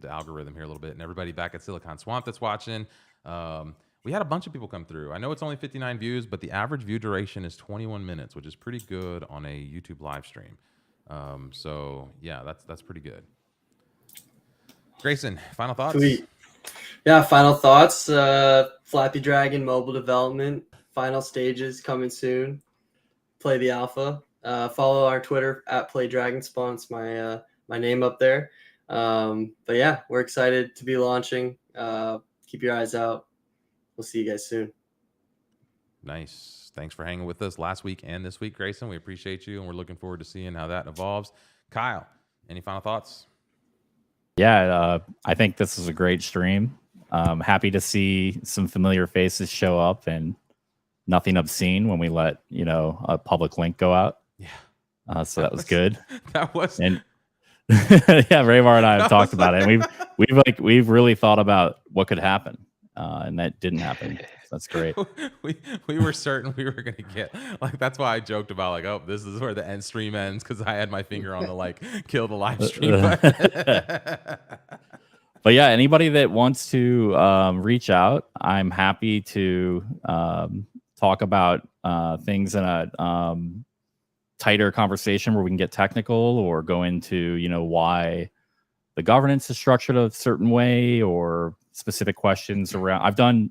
algorithm here a little bit, and everybody back at Silicon Swamp that's watching. We had a bunch of people come through. I know it's only 59 views, but the average view duration is 21 minutes, which is pretty good on a YouTube live stream. So yeah, that's pretty good. Grayson, final thoughts? Sweet. Yeah, final thoughts. Flappy Dragon mobile development, final stages coming soon. Play the alpha. Follow our Twitter at @PlayDragonSpawn. It's my name up there. But yeah, we're excited to be launching. Keep your eyes out. We'll see you guys soon. Nice. Thanks for hanging with us last week and this week, Grayson. We appreciate you, and we're looking forward to seeing how that evolves. Kyle, any final thoughts? Yeah, I think this is a great stream. Happy to see some familiar faces show up and nothing obscene when we let a public link go out. Yeah. So that was good. That was. And yeah, Raymmar and I have talked about it. And we've really thought about what could happen, and that didn't happen. That's great. we were certain we were gonna get that's why I joked about oh, this is where the end stream ends, because I had my finger on the kill the live stream button. But yeah, anybody that wants to reach out, I'm happy to talk about things in a tighter conversation where we can get technical or go into why the governance is structured a certain way or specific questions around. I've done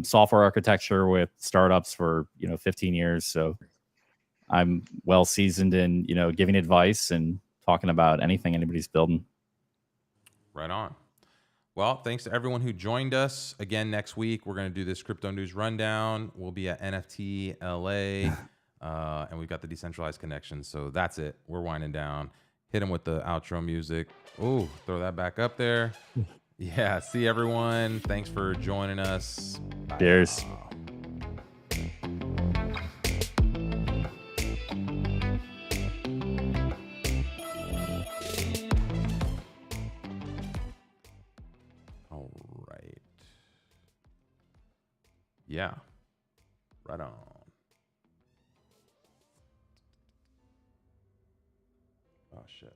software architecture with startups for 15 years, so I'm well seasoned in giving advice and talking about anything anybody's building. Right on. Well, thanks to everyone who joined us. Again, next week we're going to do this crypto news rundown. We'll be at NFT LA, and we've got the decentralized connection. So that's it. We're winding down. Hit them with the outro music. Oh, throw that back up there. Yeah, see everyone. Thanks for joining us. Bye. Cheers. All right. Yeah. Right on. Oh, shit.